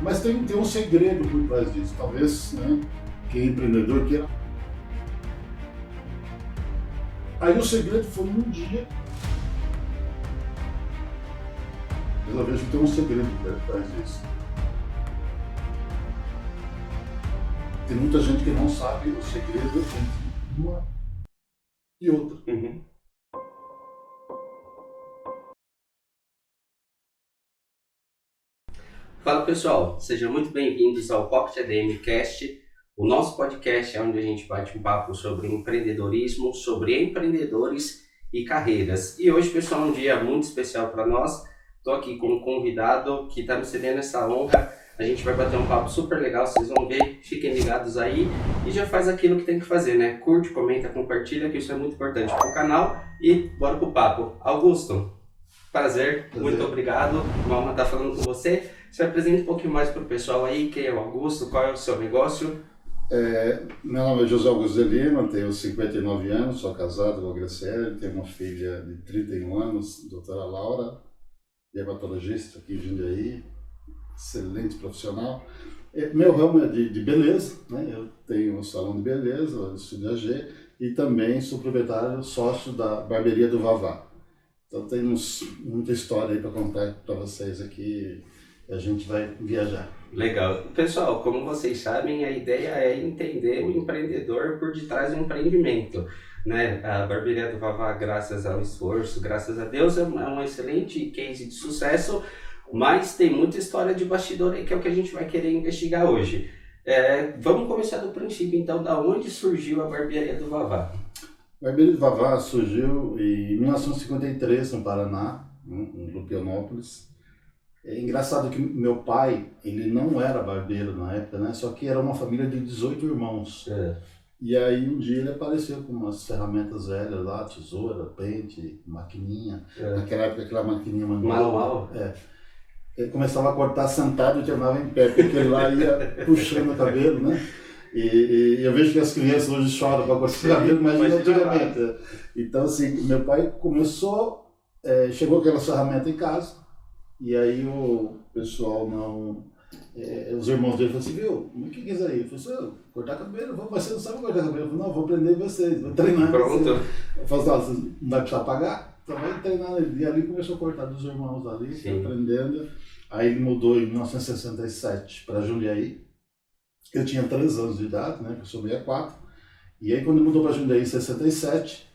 Mas tem um segredo por trás disso. Talvez, né, quem é empreendedor queira. Aí o segredo foi um dia. Eu vejo que tem um segredo por trás disso. Tem muita gente que não sabe o segredo entre uma e outra. Uhum. Fala pessoal, sejam muito bem-vindos ao Pocket ADM Cast, o nosso podcast é onde a gente bate um papo sobre empreendedorismo, sobre empreendedores e carreiras. E hoje, pessoal, é um dia muito especial para nós. Estou aqui com um convidado que está me cedendo essa honra. A gente vai bater um papo super legal, vocês vão ver, fiquem ligados aí e já faz aquilo que tem que fazer, né? Curte, comenta, compartilha, que isso é muito importante para o canal e bora pro papo. Augusto, prazer. Muito obrigado. Uma honra estar falando com você. Se apresenta um pouquinho mais para o pessoal aí, quem é o Augusto, qual é o seu negócio? Meu nome é José Augusto de Lima, tenho 59 anos, sou casado com a Graciele, tenho uma filha de 31 anos, doutora Laura, dermatologista aqui em Jundiaí, excelente profissional. Meu ramo é de beleza, né? Eu tenho um salão de beleza, o Estúdio AG, e também sou proprietário, sócio da barbearia do Vavá. Então temos muita história aí para contar para vocês aqui. A gente vai viajar. Legal. Pessoal, como vocês sabem, a ideia é entender o empreendedor por detrás do empreendimento. Né? A barbearia do Vavá, graças ao esforço, graças a Deus, é um excelente case de sucesso, mas tem muita história de bastidor aí que é o que a gente vai querer investigar hoje. Vamos começar do princípio, então, da onde surgiu a barbearia do Vavá? A barbearia do Vavá surgiu em 1953, no Paraná, em Lupianópolis. É engraçado que meu pai, ele não era barbeiro na época, né? Só que era uma família de 18 irmãos. E aí um dia ele apareceu com umas ferramentas velhas lá, tesoura, pente, maquininha. Naquela época aquela maquininha manual. Ele começava a cortar sentado e terminava em pé, porque ele lá ia puxando o cabelo, né? E eu vejo que as crianças hoje choram para cortar o cabelo, mas antigamente. Então assim, meu pai começou, chegou com aquela ferramenta em casa. E aí o pessoal os irmãos dele falaram assim, viu, o que é isso aí? Eu falei assim, cortar cabelo, você não sabe cortar cabelo? Eu falei, não, vou aprender vocês, vou treinar vocês. Eu falei assim, não vai precisar pagar? Então vai treinar ele. E ali começou a cortar dos irmãos ali, aprendendo. Aí ele mudou em 1967 para Jundiaí. Eu tinha 3 anos de idade, né, que eu sou 64. E aí quando ele mudou para Jundiaí em 67,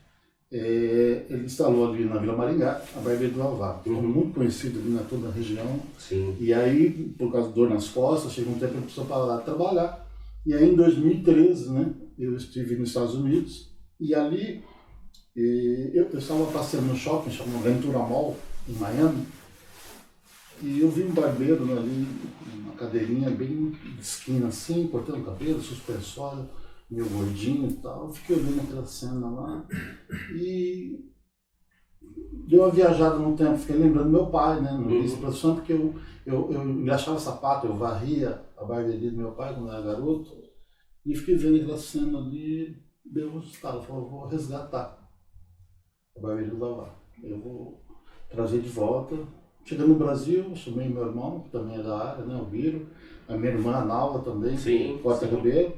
ele instalou ali na Vila Maringá a barbearia do Vavá, muito conhecido ali na toda a região. Sim. E aí, por causa de dor nas costas, chegou um tempo que ele precisou parar de trabalhar. E aí em 2013, né, eu estive nos Estados Unidos e ali eu estava passeando no shopping, chamado Ventura Mall, em Miami, e eu vi um barbeiro ali, uma cadeirinha bem de esquina assim, cortando cabelo, suspensório, meio gordinho e tal. Eu fiquei olhando aquela cena lá e deu uma viajada no tempo, fiquei lembrando do meu pai, né, no início da produção, porque eu engraxava sapato, eu varria a barbearia do meu pai quando eu era garoto, e fiquei vendo aquela cena ali, deu um estalo, falei, vou resgatar a barbearia do Vavá, eu vou trazer de volta. Chegando no Brasil, chamei meu irmão, que também é da área, né, o Biro, a minha irmã, a Nalva também, que corta cabelo.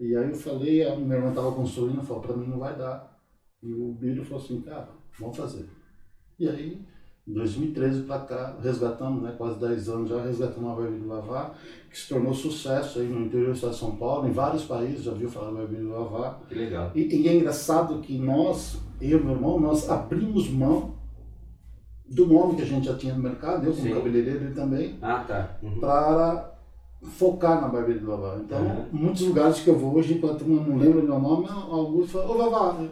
E aí eu falei, a minha irmã estava construindo, falou, para mim não vai dar. E o Biro falou assim, cara, vamos fazer. E aí, em 2013 para cá, resgatamos, né, quase 10 anos já, resgatamos a barbearia do Vavá, que se tornou sucesso aí no interior do estado de São Paulo, em vários países, já viu falar da barbearia do Vavá. Que legal. E é engraçado que nós, eu e meu irmão, nós abrimos mão do nome que a gente já tinha no mercado, eu como cabeleireiro ele também, para focar na barbearia do Vavá. Então, muitos lugares que eu vou hoje, enquanto eu não lembro meu nome, Augusto fala, ô Vavá.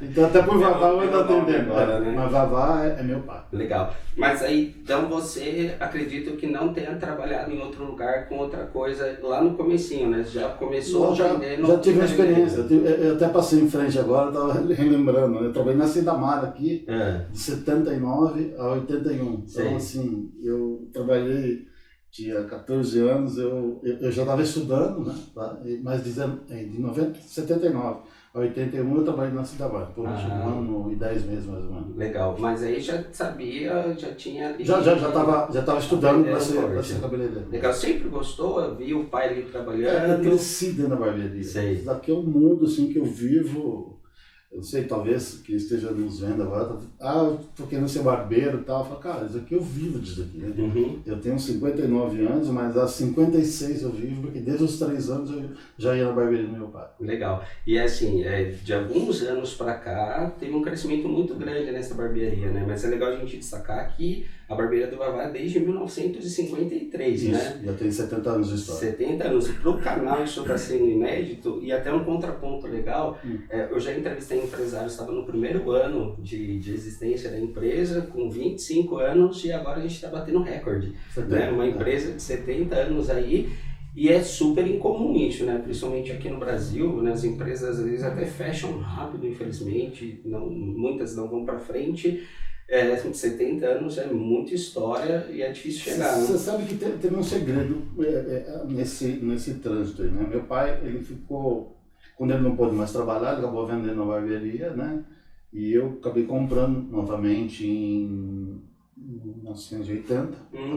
Então, até por Vavá eu ainda atendendo, né? Mas Vavá é meu pai. Legal. Mas aí, então você acredita que não tenha trabalhado em outro lugar com outra coisa lá no comecinho, né? Já começou aprendendo. Já tive uma experiência. Eu até passei em frente agora, estava relembrando. Eu trabalhei na Sindamar aqui, de 79 a 81. Então, assim, eu trabalhei, tinha 14 anos, eu já estava estudando, né? Mas de 79. a 81 eu trabalhei na Cidavai, por um ano e 10 meses mais ou menos. Legal, mas aí já sabia, já tinha ali... Já estava estudando para ser cabeleireiro. Legal, sempre gostou? Eu vi o pai ali trabalhando? Eu cresci dentro da barbearia. Sei. Isso daqui é um mundo assim, que eu vivo... Eu não sei, talvez que esteja nos vendo agora, eu tô querendo ser barbeiro e tal. Eu falo, cara, isso aqui eu vivo disso aqui. Né? Uhum. Eu tenho 59 anos, mas há 56 eu vivo, porque desde os 3 anos eu já ia na barbearia do meu pai. Legal. E assim, de alguns anos para cá, teve um crescimento muito grande nessa barbearia, né? Mas é legal a gente destacar que a barbearia do Vavá é desde 1953, isso, né? Já tem 70 anos de história. 70 anos. Para o canal isso está sendo inédito e até um contraponto legal. Eu já entrevistei empresários, estava no primeiro ano de existência da empresa, com 25 anos, e agora a gente está batendo recorde. 70, né? Uma empresa de 70 anos aí, e é super incomum isso, né? Principalmente aqui no Brasil, né? As empresas às vezes até fecham rápido, infelizmente, muitas não vão para frente. 70 anos é muita história e é difícil chegar. Você sabe que teve um segredo nesse trânsito aí, né? Meu pai, ele ficou... Quando ele não pôde mais trabalhar, ele acabou vendendo a barbearia, né? E eu acabei comprando novamente em 1980,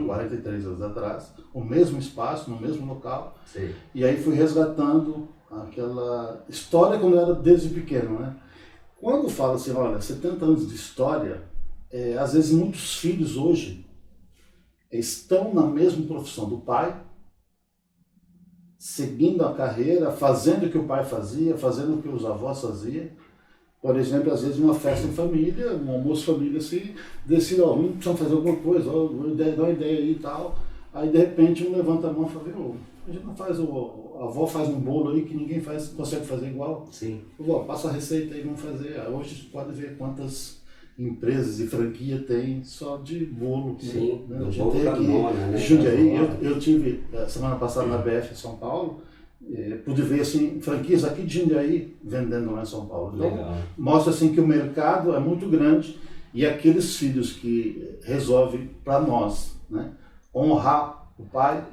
43 anos atrás, o mesmo espaço, no mesmo local. Sim. E aí fui resgatando aquela história quando eu era desde pequeno, né? Quando fala assim, olha, 70 anos de história, às vezes muitos filhos hoje estão na mesma profissão do pai, seguindo a carreira, fazendo o que o pai fazia, fazendo o que os avós faziam. Por exemplo, às vezes uma festa em família, um almoço família, assim, decide, vamos precisar fazer alguma coisa, dá uma ideia aí e tal. Aí de repente um levanta a mão e fala, a gente não faz, a avó faz um bolo aí que ninguém consegue fazer igual. Sim. Vó, passa a receita aí, vamos fazer. Hoje você pode ver quantas empresas e franquia tem só de bolo. Sim, né? A gente tem aqui né? Jundiaí, eu tive semana passada na BF em São Paulo, pude ver assim, franquias aqui de Jundiaí vendendo lá em São Paulo. Então, legal. Mostra assim que o mercado é muito grande e aqueles filhos que resolvem para nós, né, honrar o pai,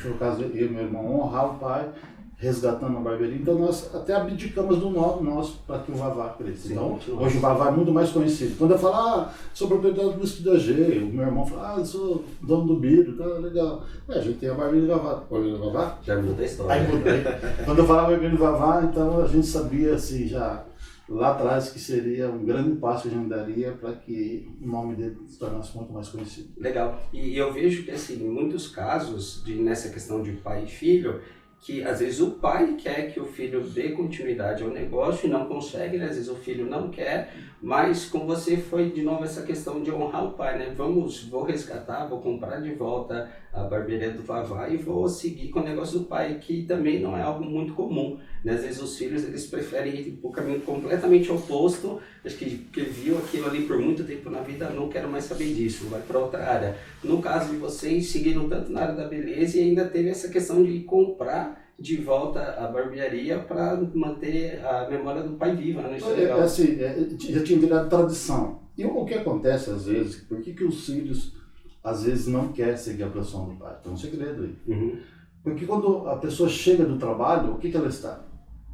foi o caso eu e meu irmão, honrar o pai, resgatando a barbearia. Então nós até abdicamos do nome nosso para que o Vavá cresça. Então hoje o Vavá é muito mais conhecido. Quando eu falo, sou proprietário do Whisky da G, o meu irmão fala, eu sou dono do Biro, tá legal. A gente tem a barbearia do Vavá. Barbearia do Vavá? Já muda a história. Aí mudei. Quando eu falava barbearia do Vavá, então a gente sabia assim já lá atrás que seria um grande passo que a gente daria para que o nome dele se tornasse muito mais conhecido. Legal. E eu vejo que assim, em muitos casos, nessa questão de pai e filho, que às vezes o pai quer que o filho dê continuidade ao negócio e não consegue, né? Às vezes o filho não quer, mas com você foi de novo essa questão de honrar o pai, né? Vou resgatar, vou comprar de volta a barbearia do Vavá e vou seguir com o negócio do pai, que também não é algo muito comum, né? Às vezes os filhos eles preferem ir para o caminho completamente oposto, acho que viu aquilo ali por muito tempo na vida, não quero mais saber disso, vai para outra área. No caso de vocês, seguiram tanto na área da beleza e ainda teve essa questão de comprar de volta a barbearia para manter a memória do pai viva, né? Isso é legal. Assim, já tinha virado tradição. E o que acontece às vezes, por que os filhos às vezes não querem seguir a profissão do pai? Tem um segredo aí. Porque quando a pessoa chega do trabalho, o que ela está?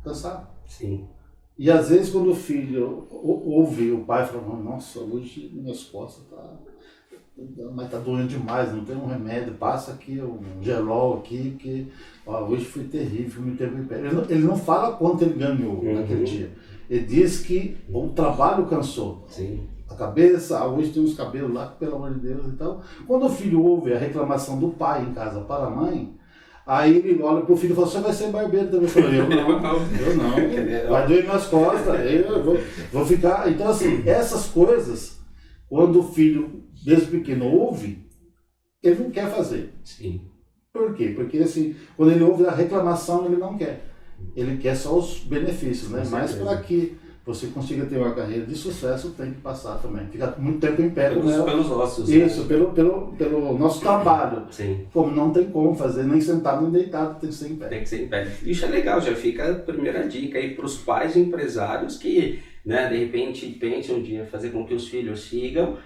Cansada. Sim. E às vezes quando o filho ouve o pai falando, nossa, hoje minhas costas mas tá doendo demais, não tem um remédio, passa aqui um gelol aqui, que hoje foi terrível, me teve em pé. Ele não fala quanto ele ganhou naquele dia. Ele diz que o trabalho cansou. Sim. A cabeça, hoje tem uns cabelos lá, pelo amor de Deus. Então, quando o filho ouve a reclamação do pai em casa para a mãe, aí ele olha pro filho e fala, você vai ser barbeiro também. Eu falei, eu não, vai doer minhas costas, eu vou ficar... Então, assim, essas coisas, quando o filho, desde pequeno, ouve, ele não quer fazer. Sim. Por quê? Porque, assim, quando ele ouve a reclamação, ele não quer. Ele quer só os benefícios, né? Mas para que você consiga ter uma carreira de sucesso, tem que passar também. Ficar muito tempo em pé. Pelos ossos. Isso, né? pelo nosso trabalho. Sim. Como não tem como fazer, nem sentado nem deitado, tem que ser em pé. Tem que ser em pé. Isso é legal, já fica a primeira dica aí para os pais empresários que, né, de repente pensam um dia fazer com que os filhos sigam,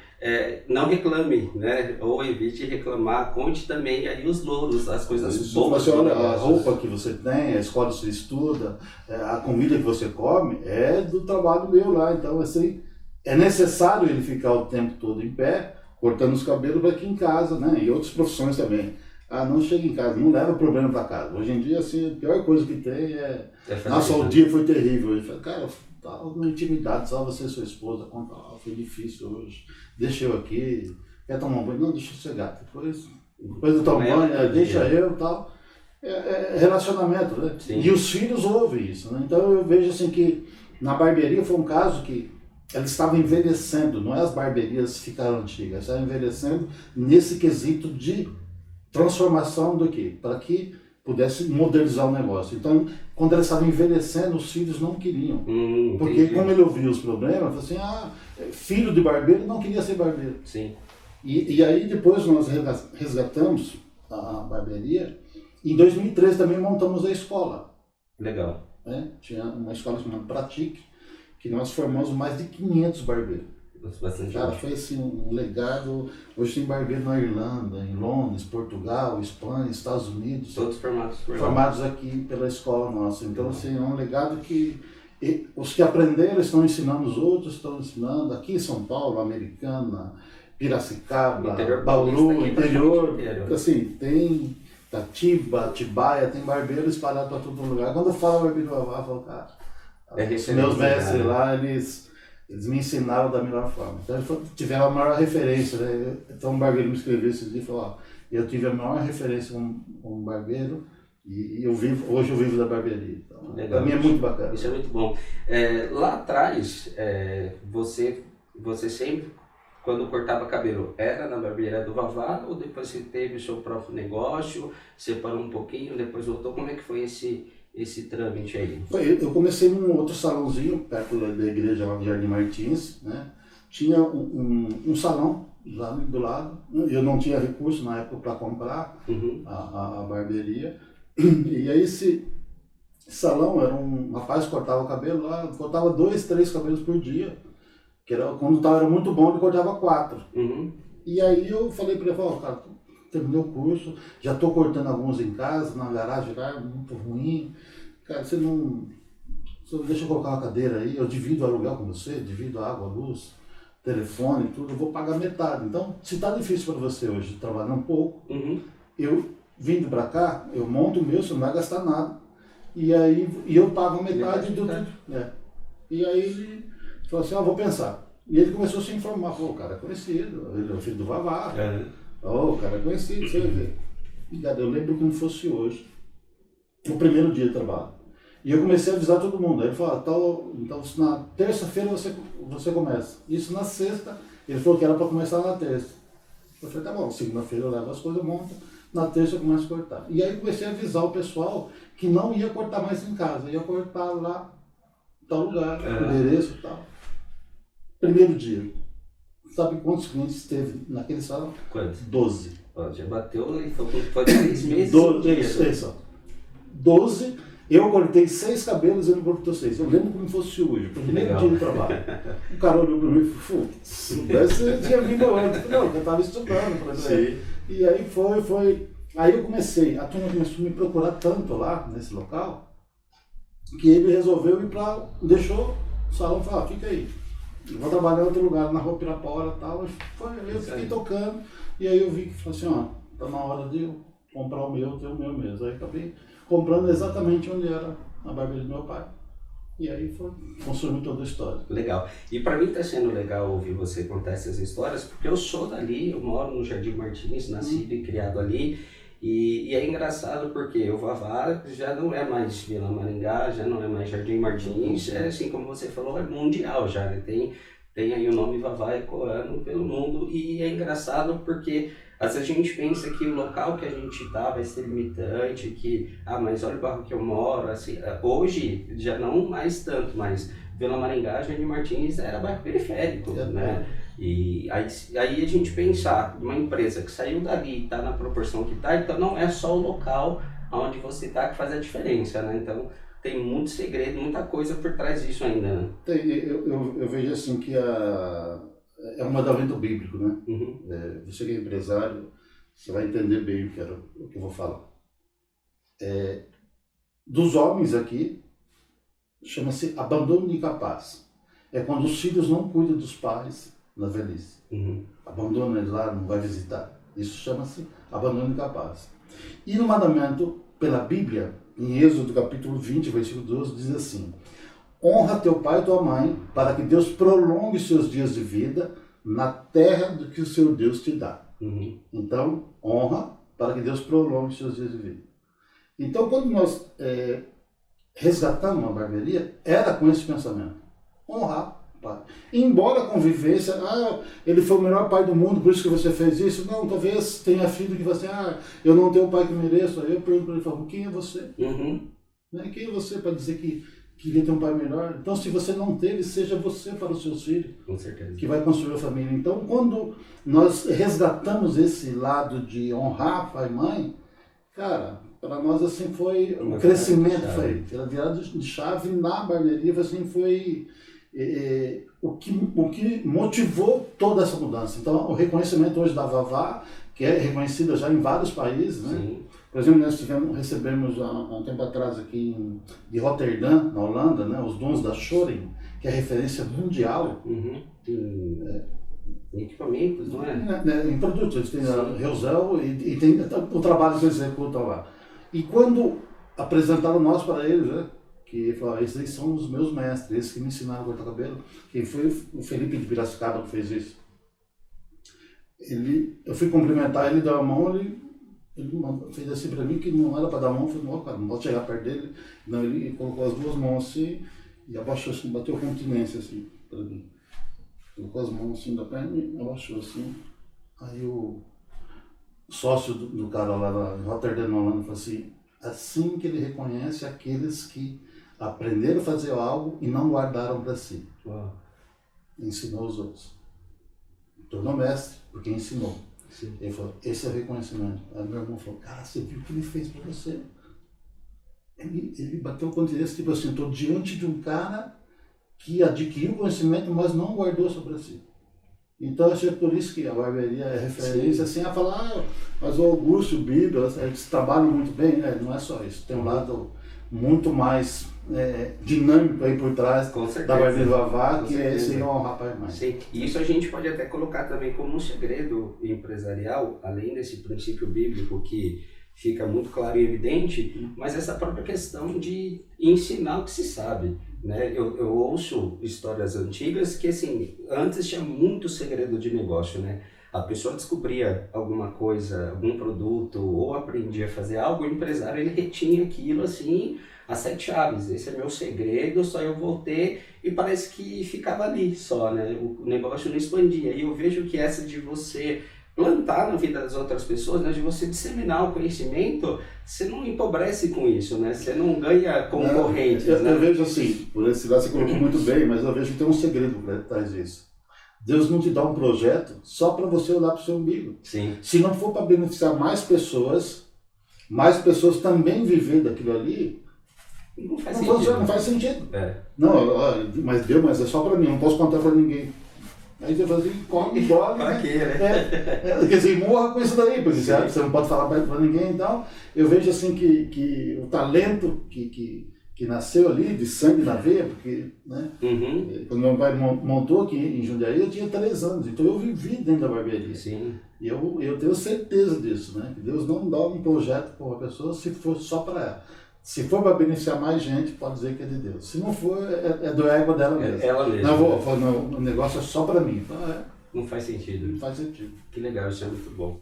não reclame, né? Ou evite reclamar, conte também aí os louros, as coisas Isso, boas. você olha a roupa que você tem, a escola que você estuda, a comida que você come, é do trabalho meu lá. Então, assim, é necessário ele ficar o tempo todo em pé, cortando os cabelos para aqui em casa, né? E outras profissões também. Não chega em casa, não leva problema para casa. Hoje em dia, assim, a pior coisa que tem nossa, o dia foi terrível. Eu falei, cara, tá na intimidade, só você e sua esposa, conta, foi difícil hoje, deixa eu aqui, quer tomar um banho? Não, deixa eu chegar. Depois eu tomo banho, deixa eu e tal. É relacionamento, né? Sim. E os filhos ouvem isso, né? Então eu vejo assim que na barbearia foi um caso que eles estavam envelhecendo, não é as barbearias ficaram antigas, estavam envelhecendo nesse quesito de transformação do quê? Para que pudesse modernizar o negócio. Então, quando eles estavam envelhecendo, os filhos não queriam. Porque entendi. como ele ouvia os problemas, falou assim, filho de barbeiro não queria ser barbeiro. Sim. E aí depois nós resgatamos a barbearia. Em 2013 também montamos a escola. Legal. Né? Tinha uma escola chamada Pratique, que nós formamos mais de 500 barbeiros. Bastante. Cara, foi assim um legado. Hoje tem barbeiro na Irlanda, em Londres, Portugal, Espanha, Estados Unidos. Todos formados aqui pela escola nossa. Então, assim, é um legado que os que aprenderam estão ensinando os outros, estão ensinando aqui em São Paulo, Americana, Piracicaba, Bauru, interior. Assim, tem Atibaia, tem barbeiro espalhado para todo lugar. Quando eu falo barbeiro Vavá, eu falo, cara, os meus mestres lá, eles me ensinaram da melhor forma. Então, eles tiveram a maior referência, né? Então, um barbeiro me escreveu esse dia e falou, eu tive a maior referência com um barbeiro e hoje eu vivo da barbearia. Então, para mim é muito bacana. Isso é muito bom. Lá atrás, você sempre, quando cortava cabelo, era na barbearia do Vavá ou depois você teve o seu próprio negócio, separou um pouquinho, depois voltou? Como é que foi esse trâmite aí? Eu comecei num outro salãozinho, perto da igreja lá de Jardim Martins, né? Tinha um salão lá do lado, eu não tinha recurso na época para comprar a barbearia, e aí esse salão era um rapaz que cortava o cabelo lá, cortava 2, 3 cabelos por dia, que era, quando era muito bom ele cortava 4. E aí eu falei para ele, cara, terminei o curso, já estou cortando alguns em casa, na garagem lá, muito ruim. Cara, você não deixa eu colocar uma cadeira aí, eu divido o aluguel com você, divido a água, a luz, telefone, tudo, eu vou pagar metade. Então, se está difícil para você hoje trabalhar um pouco, eu vindo para cá, eu monto o meu, você não vai gastar nada. E aí eu pago metade do tudo. E aí ele falou assim, vou pensar. E ele começou a se informar, cara, conhecido, ele é o filho do Vavá. Cara, conhecido, você vai ver. Eu lembro como fosse hoje, o primeiro dia de trabalho. E eu comecei a avisar todo mundo. Aí ele falou, então na terça-feira você começa. Isso na sexta, ele falou que era para começar na terça. Eu falei, tá bom, segunda-feira eu levo as coisas, monto, na terça eu começo a cortar. E aí comecei a avisar o pessoal que não ia cortar mais em casa, ia cortar lá, em tal lugar, endereço e tal. Primeiro dia. Sabe quantos clientes teve naquele salão? Quantos? 12. Já bateu e foi 3 meses. 12. Eu cortei 6 cabelos e ele cortou 6. Eu lembro como fosse hoje, primeiro dia de trabalho. O cara olhou para mim e falou, se soubesse, eu tinha vindo antes. Não, eu estava estudando. E aí foi. Aí eu comecei, a turma começou a me procurar tanto lá, nesse local, que ele resolveu ir para. Deixou o salão e falou, fica aí. Eu vou trabalhar em outro lugar, na Rua Pirapora e tal. Eu fiquei tocando, e aí eu vi que falou assim, tá na hora de eu comprar o meu, ter o meu mesmo. Aí acabei comprando exatamente onde era a barbearia do meu pai. E aí construiu toda a história. Legal. E para mim está sendo legal ouvir você contar essas histórias, porque eu sou dali, eu moro no Jardim Martins, nascido e criado ali. E é engraçado porque o Vavá já não é mais Vila Maringá, já não é mais Jardim Martins, assim como você falou, é mundial já, né? Tem aí o nome Vavá ecoando pelo mundo, e é engraçado porque às vezes a gente pensa que o local que a gente está vai ser limitante, que, mas olha o bairro que eu moro, assim, hoje já não mais tanto, mas Vila Maringá, Jardim Martins era bairro periférico, né? E aí a gente pensar, uma empresa que saiu dali e está na proporção que está, então não é só o local onde você está que faz a diferença, né? Então tem muito segredo, muita coisa por trás disso ainda, né? Eu vejo assim que é um mandamento bíblico, né? Uhum. Você que é empresário, você vai entender bem o que eu vou falar. Dos homens aqui, chama-se abandono incapaz. É quando os filhos não cuidam dos pais na velhice. Uhum. Abandona ele lá, não vai visitar. Isso chama-se abandono incapaz. E no mandamento, pela Bíblia, em Êxodo capítulo 20, versículo 12, diz assim: honra teu pai e tua mãe, para que Deus prolongue seus dias de vida na terra do que o seu Deus te dá. Uhum. Então, honra para que Deus prolongue seus dias de vida. Então, quando nós resgatamos uma barbearia, era com esse pensamento. Honrar o pai. Embora a convivência, ele foi o melhor pai do mundo, por isso que você fez isso. Não, talvez tenha filho que você, eu não tenho o pai que mereço. Aí eu pergunto para ele, falo, quem é você? Uhum. Né? Quem é você para dizer que queria ter um pai melhor? Então, se você não teve, seja você para os seus filhos. Com certeza. Que vai construir a família. Então, quando nós resgatamos esse lado de honrar pai e mãe, cara, para nós assim foi o crescimento, foi a virada de chave na barbearia, assim foi o que motivou toda essa mudança. Então, o reconhecimento hoje da Vavá, que é reconhecida já em vários países, né? Sim. Por exemplo, nós recebemos há um tempo atrás aqui de Roterdã, na Holanda, né, os dons da Schoring, que é referência mundial. Uhum. Em equipamentos, não é? Em produtos, eles têm a Reusel e tem o trabalho que eles executam lá. E quando apresentaram nós para eles, né, que falaram, esses aí são os meus mestres, esses que me ensinaram a cortar cabelo, que foi o Felipe de Piracicaba que fez isso. Eu fui cumprimentar ele, deu a mão, ele fez assim para mim que não era para dar a mão, eu falei, não, cara, não posso chegar perto dele. Não, ele colocou as duas mãos assim e abaixou assim, bateu continência assim para mim. Colocou as mãos assim da perna e abaixou assim. Aí o sócio do cara lá em Rotterdam, na Holanda, falou assim que ele reconhece aqueles que aprenderam a fazer algo e não guardaram para si. Uau. Ensinou os outros. Tornou mestre, porque ensinou. Sim. Ele falou, esse é o reconhecimento. Aí meu irmão falou, cara, você viu o que ele fez para você? Ele bateu com interesse, tipo assim, estou diante de um cara que adquiriu conhecimento, mas não guardou só para si. Então, acho que é por isso que a barbearia é referência, assim, a falar, mas o Augusto, o Bíblia, eles trabalham muito bem, né? Não é só isso, tem um lado muito mais dinâmico aí por trás da barbearia Vavá, que é esse honrar pai e mãe. Sim, e isso a gente pode até colocar também como um segredo empresarial, além desse princípio bíblico que fica muito claro e evidente, mas essa própria questão de ensinar o que se sabe. Né? Eu ouço histórias antigas que, assim, antes tinha muito segredo de negócio, né? A pessoa descobria alguma coisa, algum produto, ou aprendia a fazer algo, o empresário ele retinha aquilo, assim, as 7 chaves. Esse é meu segredo, só eu vou ter, e parece que ficava ali só, né? O negócio não expandia. E eu vejo que essa de você plantar na vida das outras pessoas, né, de você disseminar o conhecimento, você não empobrece com isso, né? Você não ganha concorrentes. Eu vejo assim, por esse lado você colocou muito bem, mas eu vejo que tem um segredo por trás disso. Deus não te dá um projeto só para você olhar para o seu umbigo. Sim. Se não for para beneficiar mais pessoas também viver daquilo ali, não faz sentido. Não, mas Deus, mas é só para mim, não posso contar para ninguém. Aí você faz assim, come, engole, né? Quer dizer, morra com isso daí, porque você não pode falar para ninguém. Então, eu vejo assim que o talento que nasceu ali, de sangue na veia, porque, né? Uhum. Quando meu pai montou aqui em Jundiaí, eu tinha 3 anos, então eu vivi dentro da barbearia. Sim. E eu tenho certeza disso, né? Que Deus não dá um projeto para uma pessoa se for só para ela. Se for para beneficiar mais gente, pode dizer que é de Deus. Se não for, é do ego dela mesmo. Ela mesma. Não, o negócio é só para mim. Então, não faz sentido. Não faz sentido. Que legal, isso é muito bom.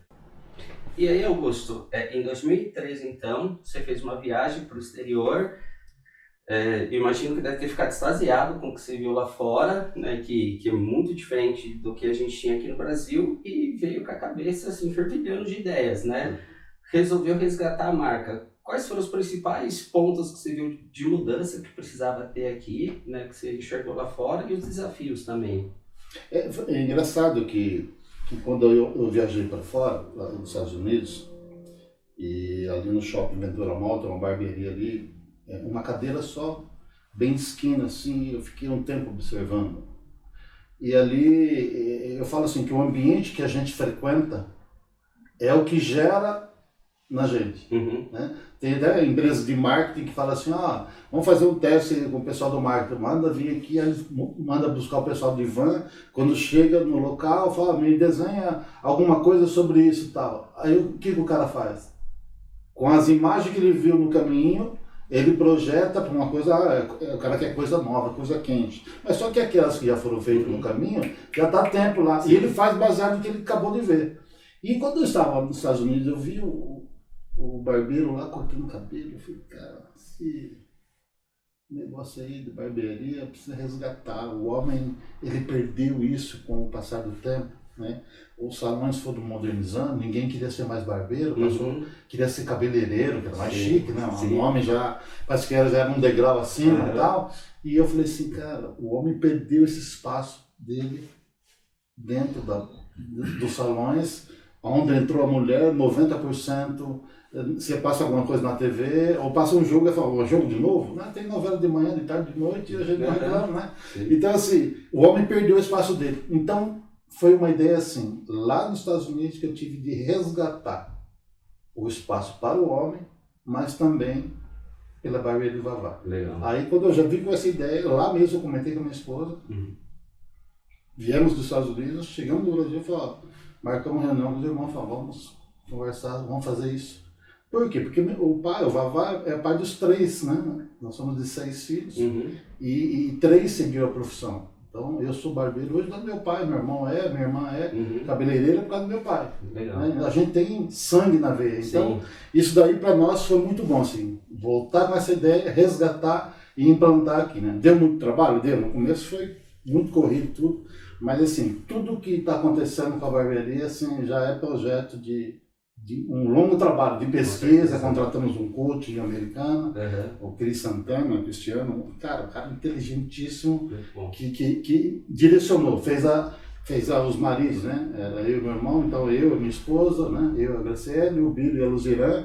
E aí, Augusto, em 2013, então, você fez uma viagem para o exterior. Imagino que deve ter ficado extasiado com o que você viu lá fora, né, que é muito diferente do que a gente tinha aqui no Brasil, e veio com a cabeça assim, fervilhando de ideias, né? Resolveu resgatar a marca. Quais foram os principais pontos que você viu de mudança que precisava ter aqui, né, que você enxergou lá fora, e os desafios também? É engraçado que quando eu viajei para fora, lá nos Estados Unidos, e ali no shopping Ventura Mall, tem uma barbearia ali, uma cadeira só, bem de esquina, assim, eu fiquei um tempo observando. E ali eu falo assim, que o ambiente que a gente frequenta é o que gera na gente. Né? Tem até empresas de marketing que falam assim, vamos fazer um teste com o pessoal do marketing, manda vir aqui, eles manda buscar o pessoal de van, quando chega no local, fala, me desenha alguma coisa sobre isso e tal. Aí o que o cara faz? Com as imagens que ele viu no caminho, ele projeta para uma coisa, o cara quer coisa nova, coisa quente. Mas só que aquelas que já foram feitas no caminho, já está tempo lá. Sim. E ele faz baseado no que ele acabou de ver. E quando eu estava nos Estados Unidos, eu vi o barbeiro lá cortando o cabelo. Eu falei, cara, esse negócio aí de barbearia precisa resgatar. O homem, ele perdeu isso com o passar do tempo. Né? Os salões foram modernizando, ninguém queria ser mais barbeiro, queria ser cabeleireiro, que era mais chique, né? O homem já, parece que já era um degrau acima e tal. E eu falei assim, cara, o homem perdeu esse espaço dele dentro dos salões, onde entrou a mulher, 90%, você passa alguma coisa na TV, ou passa um jogo e fala, jogo de novo? Não, tem novela de manhã, de tarde, de noite, e a gente não reclama, né? Sim. Então assim, o homem perdeu o espaço dele. Então, foi uma ideia assim, lá nos Estados Unidos, que eu tive de resgatar o espaço para o homem, mas também pela barbearia Vavá. Legal. Aí quando eu já vi com essa ideia, lá mesmo eu comentei com a minha esposa, viemos dos Estados Unidos, chegamos no Brasil e falamos, marcamos uma reunião com os irmãos, falamos, vamos conversar, vamos fazer isso. Por quê? Porque o Vavá é pai dos 3, né? Nós somos de 6 filhos, e 3 seguiram a profissão. Então, eu sou barbeiro hoje do meu pai, meu irmão minha irmã cabeleireira por causa do meu pai. Legal. Né? A gente tem sangue na veia. Então, isso daí para nós foi muito bom, assim, voltar com essa ideia, resgatar e implantar aqui. Né? Deu muito trabalho? Deu. No começo foi muito corrido tudo, mas assim, tudo que está acontecendo com a barbearia assim, já é projeto de um longo trabalho de pesquisa. Contratamos um coach americano, o Cris Santana, Cristiano, cara inteligentíssimo, que direcionou, fez os maridos, né? Era eu e meu irmão, então eu e minha esposa, né? Eu, a Graciele, o Bílio e a Luzirã,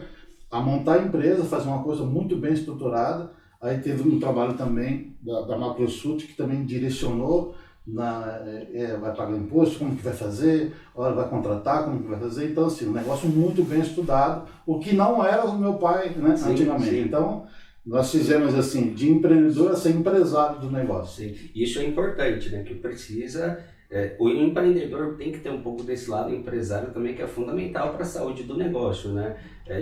a montar a empresa, fazer uma coisa muito bem estruturada. Aí teve um trabalho também da Macrosud, que também direcionou, vai pagar imposto, como que vai fazer, vai contratar, como que vai fazer. Então, assim, um negócio muito bem estudado, o que não era o meu pai, né, antigamente. Sim. Então, nós fizemos assim, de empreendedor a ser empresário do negócio. Sim. Isso é importante, né, que precisa... o empreendedor tem que ter um pouco desse lado empresário também, que é fundamental para a saúde do negócio, né?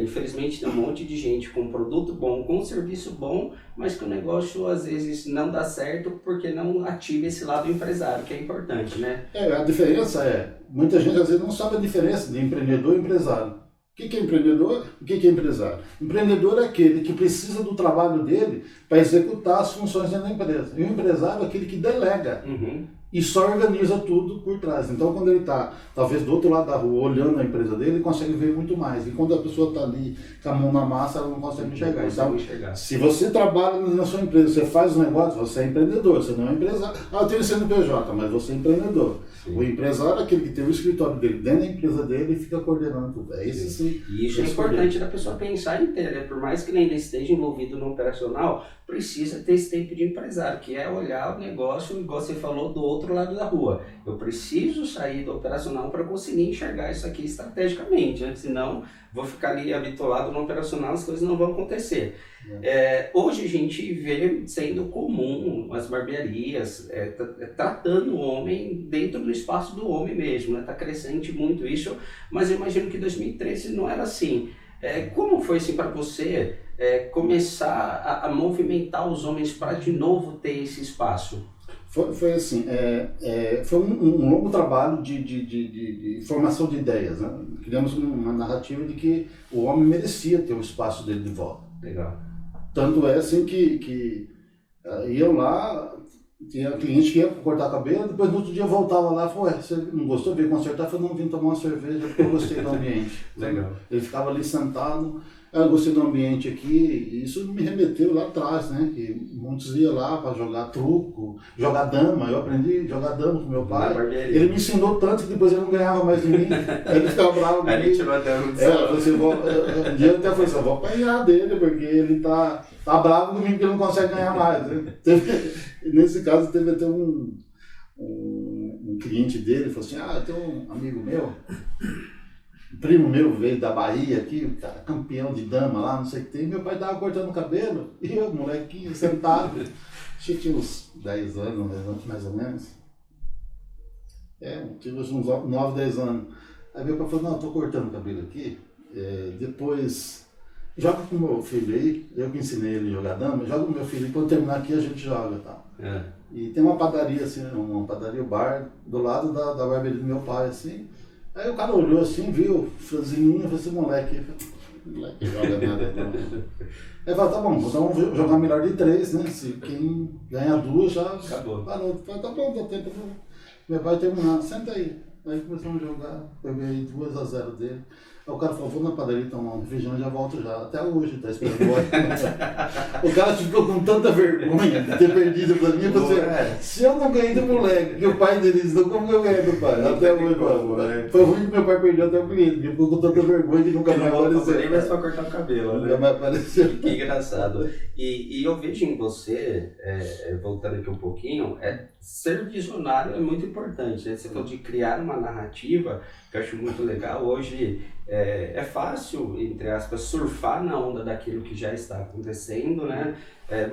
Infelizmente tem um monte de gente com produto bom, com serviço bom, mas que o negócio às vezes não dá certo porque não ativa esse lado empresário, que é importante, né? A diferença muita gente às vezes não sabe a diferença de empreendedor e empresário. O que é empreendedor? O que é empresário? Empreendedor é aquele que precisa do trabalho dele para executar as funções dentro da empresa. E o empresário é aquele que delega. E só organiza tudo por trás. Então, quando ele está, talvez do outro lado da rua, olhando a empresa dele, ele consegue ver muito mais. E quando a pessoa está ali com a mão na massa, ela não consegue enxergar. Então, se você trabalha na sua empresa, você faz os negócios, você é empreendedor, você não é empresário. Eu tenho CNPJ, mas você é empreendedor. Sim. O empresário é aquele que tem o escritório dele dentro da empresa dele e fica coordenando tudo. É isso sim. E isso é importante da pessoa pensar inteira, né? Por mais que ele ainda esteja envolvido no operacional, precisa ter esse tempo de empresário, que é olhar o negócio, igual você falou, do outro lado da rua. Eu preciso sair do operacional para conseguir enxergar isso aqui estrategicamente, né? Senão vou ficar ali habituado no operacional, as coisas não vão acontecer. Hoje a gente vê sendo comum as barbearias tratando o homem dentro do espaço do homem mesmo, né? Tá crescente muito isso, mas eu imagino que em 2013 não era assim. Como foi assim para você começar a movimentar os homens para de novo ter esse espaço? Foi assim, foi um longo trabalho de formação de ideias, né? Criamos uma narrativa de que o homem merecia ter o espaço dele de volta. Legal. Tanto é assim que iam lá, tinha cliente que ia cortar cabelo, depois no outro dia voltava lá e falou, você não gostou, veio consertar? Eu falei, não, vim tomar uma cerveja porque eu gostei do ambiente. Legal. Ele ficava ali sentado, eu gostei do ambiente aqui, e isso me remeteu lá atrás, né? Que muitos iam lá para jogar truco, jogar dama. Eu aprendi a jogar dama com meu pai. Ele me ensinou tanto que depois ele não ganhava mais de mim. Aí ele ficava bravo comigo. Aí ele tirou a dama do um dia eu até falei assim, eu vou apanhar dele, porque ele tá bravo comigo que ele não consegue ganhar mais. Né? Nesse caso teve até um cliente dele falou assim, tem um amigo meu, um primo meu veio da Bahia aqui, o cara campeão de dama lá, não sei o que tem, meu pai tava cortando o cabelo, e eu, molequinho, sentado, acho que tinha uns 10 anos, mais ou menos. Tinha uns 9, 10 anos. Aí meu pai falou, não, eu tô cortando o cabelo aqui, depois joga com o meu filho aí, eu que ensinei ele a jogar dama, joga com o meu filho aí, quando terminar aqui a gente joga e tal. E tem uma padaria assim, uma padaria bar, do lado da barbearia do meu pai, assim. Aí o cara olhou assim, viu, franzininho, falou assim, moleque joga nada não. Aí falou, tá bom, vamos jogar melhor de 3, né? Se quem ganhar 2 já acabou. Parou. Falei, tá bom, dá tempo do meu pai terminar, senta aí. Aí começamos a jogar, eu ganhei 2-0 dele. Aí o cara falou, vou na padaria tomar um refrigerante e já volto já. Até hoje, tá esperando o cara ficou com tanta vergonha de ter perdido pra mim. Se eu não ganhei do moleque, que o pai dele disse, como eu ganhei do pai? Até hoje, foi ruim que meu pai perdeu até o cliente, porque ficou com tanta vergonha que nunca mais apareceu. Nem mais pra cortar o cabelo, né? Nunca mais apareceu. Que engraçado. E eu vejo em você, voltando aqui um pouquinho, ser visionário é muito importante, né? Você falou de criar uma narrativa, que eu acho muito legal. Hoje é fácil, entre aspas, surfar na onda daquilo que já está acontecendo, né?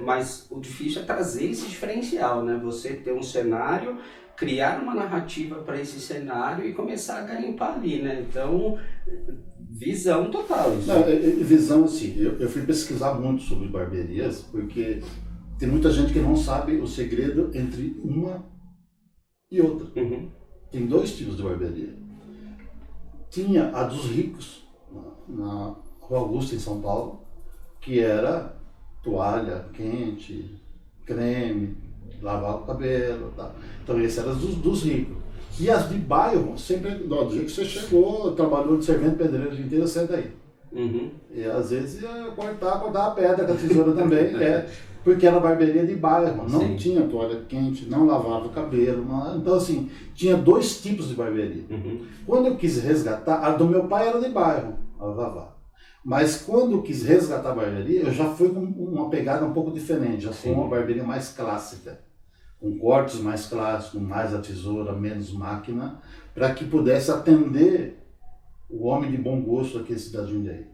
Mas o difícil é trazer esse diferencial, né? Você ter um cenário, criar uma narrativa para esse cenário e começar a garimpar ali, né? Então, visão total. Isso. Não, visão, assim, eu fui pesquisar muito sobre barbearias, porque tem muita gente que não sabe o segredo entre uma e outra. Tem 2 tipos de barbearia. Tinha a dos ricos, na Rua Augusta, em São Paulo, que era toalha quente, creme, lavar o cabelo, tá? Então esse era dos ricos. E as de bairro, sempre, do jeito que você chegou, trabalhou de servente pedreiro o dia inteiro, senta aí. E às vezes ia cortar a pedra com a tesoura também, porque era barbearia de bairro, não tinha toalha quente, não lavava o cabelo, então assim, tinha 2 tipos de barbearia. Quando eu quis resgatar, a do meu pai era de bairro, a Vavá. Mas quando eu quis resgatar a barbearia, eu já fui com uma pegada um pouco diferente, já foi uma barbearia mais clássica, com cortes mais clássicos, mais a tesoura, menos máquina, para que pudesse atender o homem de bom gosto aqui da cidade de Jundiaí.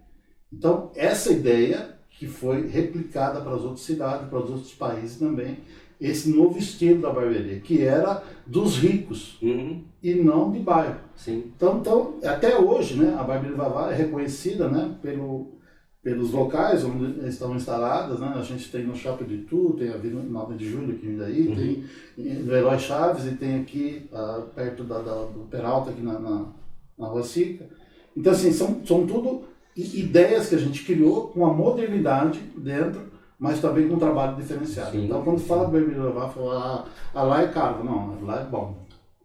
Então, essa ideia que foi replicada para as outras cidades, para os outros países também, esse novo estilo da barbearia, que era dos ricos e não de bairro. Então, até hoje, né, a barbearia Vavá é reconhecida, né, pelos locais onde estão instaladas, né? A gente tem no Shopping de Itu, tem a Avenida 9 de Julho aqui em Jundiaí, tem no Herói Chaves e tem aqui perto do Peralta, aqui na Rua Sica. Então, assim, são tudo ideias que a gente criou com a modernidade dentro, mas também com um trabalho diferenciado. Então, quando fala de barbearia Vavá, fala, lá é caro. Não, lá é bom.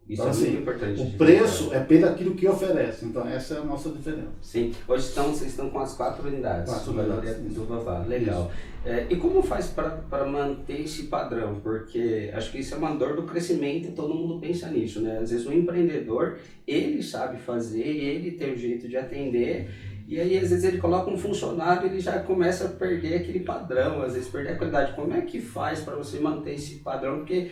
Isso então, é assim, muito importante. O preço é pelo aquilo que oferece. Então, essa é a nossa diferença. Sim. Hoje vocês estão com as 4 unidades. 4 unidades. Do Vavá. Legal. E como faz para manter esse padrão? Porque acho que isso é uma dor do crescimento e todo mundo pensa nisso, né? Às vezes o empreendedor, ele sabe fazer, ele tem o jeito de atender. E aí, às vezes, ele coloca um funcionário e ele já começa a perder aquele padrão, às vezes perder a qualidade. Como é que faz para você manter esse padrão? Porque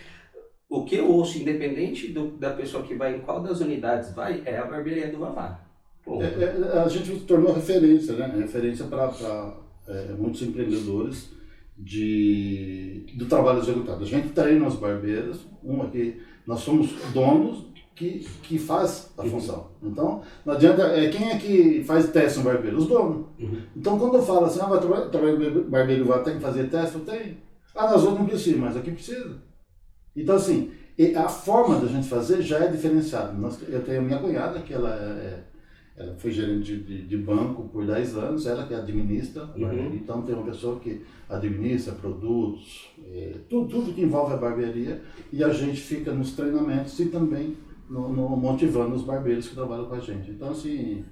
o que eu ouço, independente da pessoa que vai em qual das unidades vai, é a barbearia do Vavá. A gente tornou referência, né? Referência para muitos empreendedores do trabalho executado. A gente treina os barbeiros, aqui, nós somos donos que faz a função. Então, não adianta, quem é que faz teste no barbeiro? Os donos. Então, quando eu falo assim, vai trabalhar no barbeiro, vai ter que fazer teste, eu tenho. Nas outras não precisa, mas aqui precisa. Então, assim, a forma da gente fazer já é diferenciada. Eu tenho a minha cunhada, que ela foi gerente de banco por 10 anos, ela que administra, então tem uma pessoa que administra produtos, tudo que envolve a barbearia, e a gente fica nos treinamentos e também motivando os barbeiros que trabalham com a gente. Então, assim,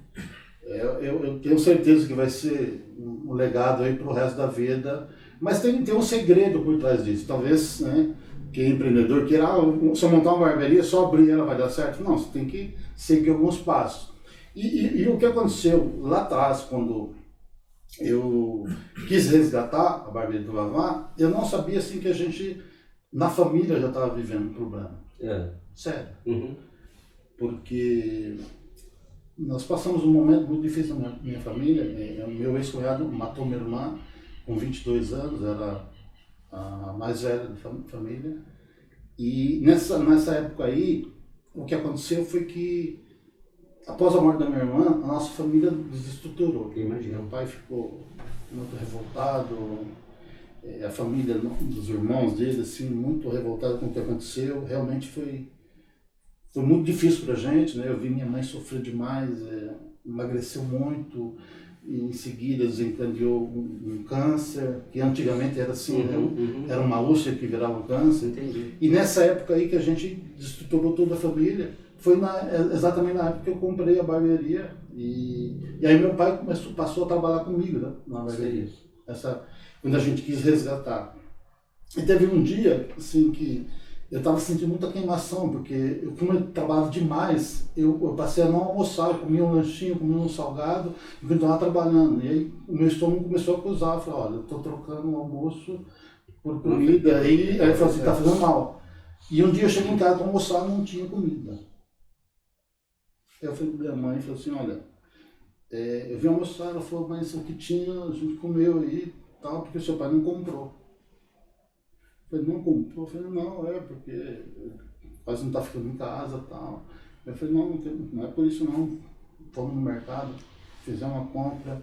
eu tenho certeza que vai ser um legado aí para o resto da vida, mas tem um segredo por trás disso. Talvez, né, quem é empreendedor queira, se eu montar uma barbearia, só abrir ela vai dar certo. Não, você tem que seguir alguns passos. E o que aconteceu lá atrás, quando eu quis resgatar a barbearia do Vavá, eu não sabia assim que a gente, na família, já estava vivendo um problema. Sério. Uhum. Porque nós passamos um momento muito difícil na minha família. Meu ex-cunhado matou minha irmã com 22 anos, era a mais velha da família. E nessa época aí, o que aconteceu foi que, após a morte da minha irmã, a nossa família desestruturou. Imagina. Meu pai ficou muito revoltado, a família dos irmãos dele, assim, muito revoltada com o que aconteceu. Realmente foi muito difícil pra gente, né? Eu vi minha mãe sofrer demais, emagreceu muito, e em seguida desencadeou um câncer, que antigamente era assim, né? Era uma úlcera que virava um câncer. Entendi. E nessa época aí que a gente destruturou toda a família, foi exatamente na época que eu comprei a barbearia, e aí meu pai passou a trabalhar comigo, né? Na barbearia. Quando a gente quis resgatar. E teve um dia, assim, que eu estava sentindo muita queimação, porque como eu trabalhava demais, eu passei a não almoçar, eu comia um lanchinho, comia um salgado, enquanto eu estava trabalhando. E aí o meu estômago começou a acusar, eu falei, olha, eu estou trocando o almoço por comida, aí eu falei assim, está fazendo mal. E um dia eu cheguei em casa para almoçar e não tinha comida. Aí eu falei para minha mãe, falei assim, olha, eu vim almoçar, ela falou, mas o que tinha, a gente comeu aí, tal, porque o seu pai não comprou. Eu falei, não comprou? Eu falei, não, porque quase não está ficando em casa e tal. Eu falei, não é por isso não. Fomos no mercado, fizemos uma compra,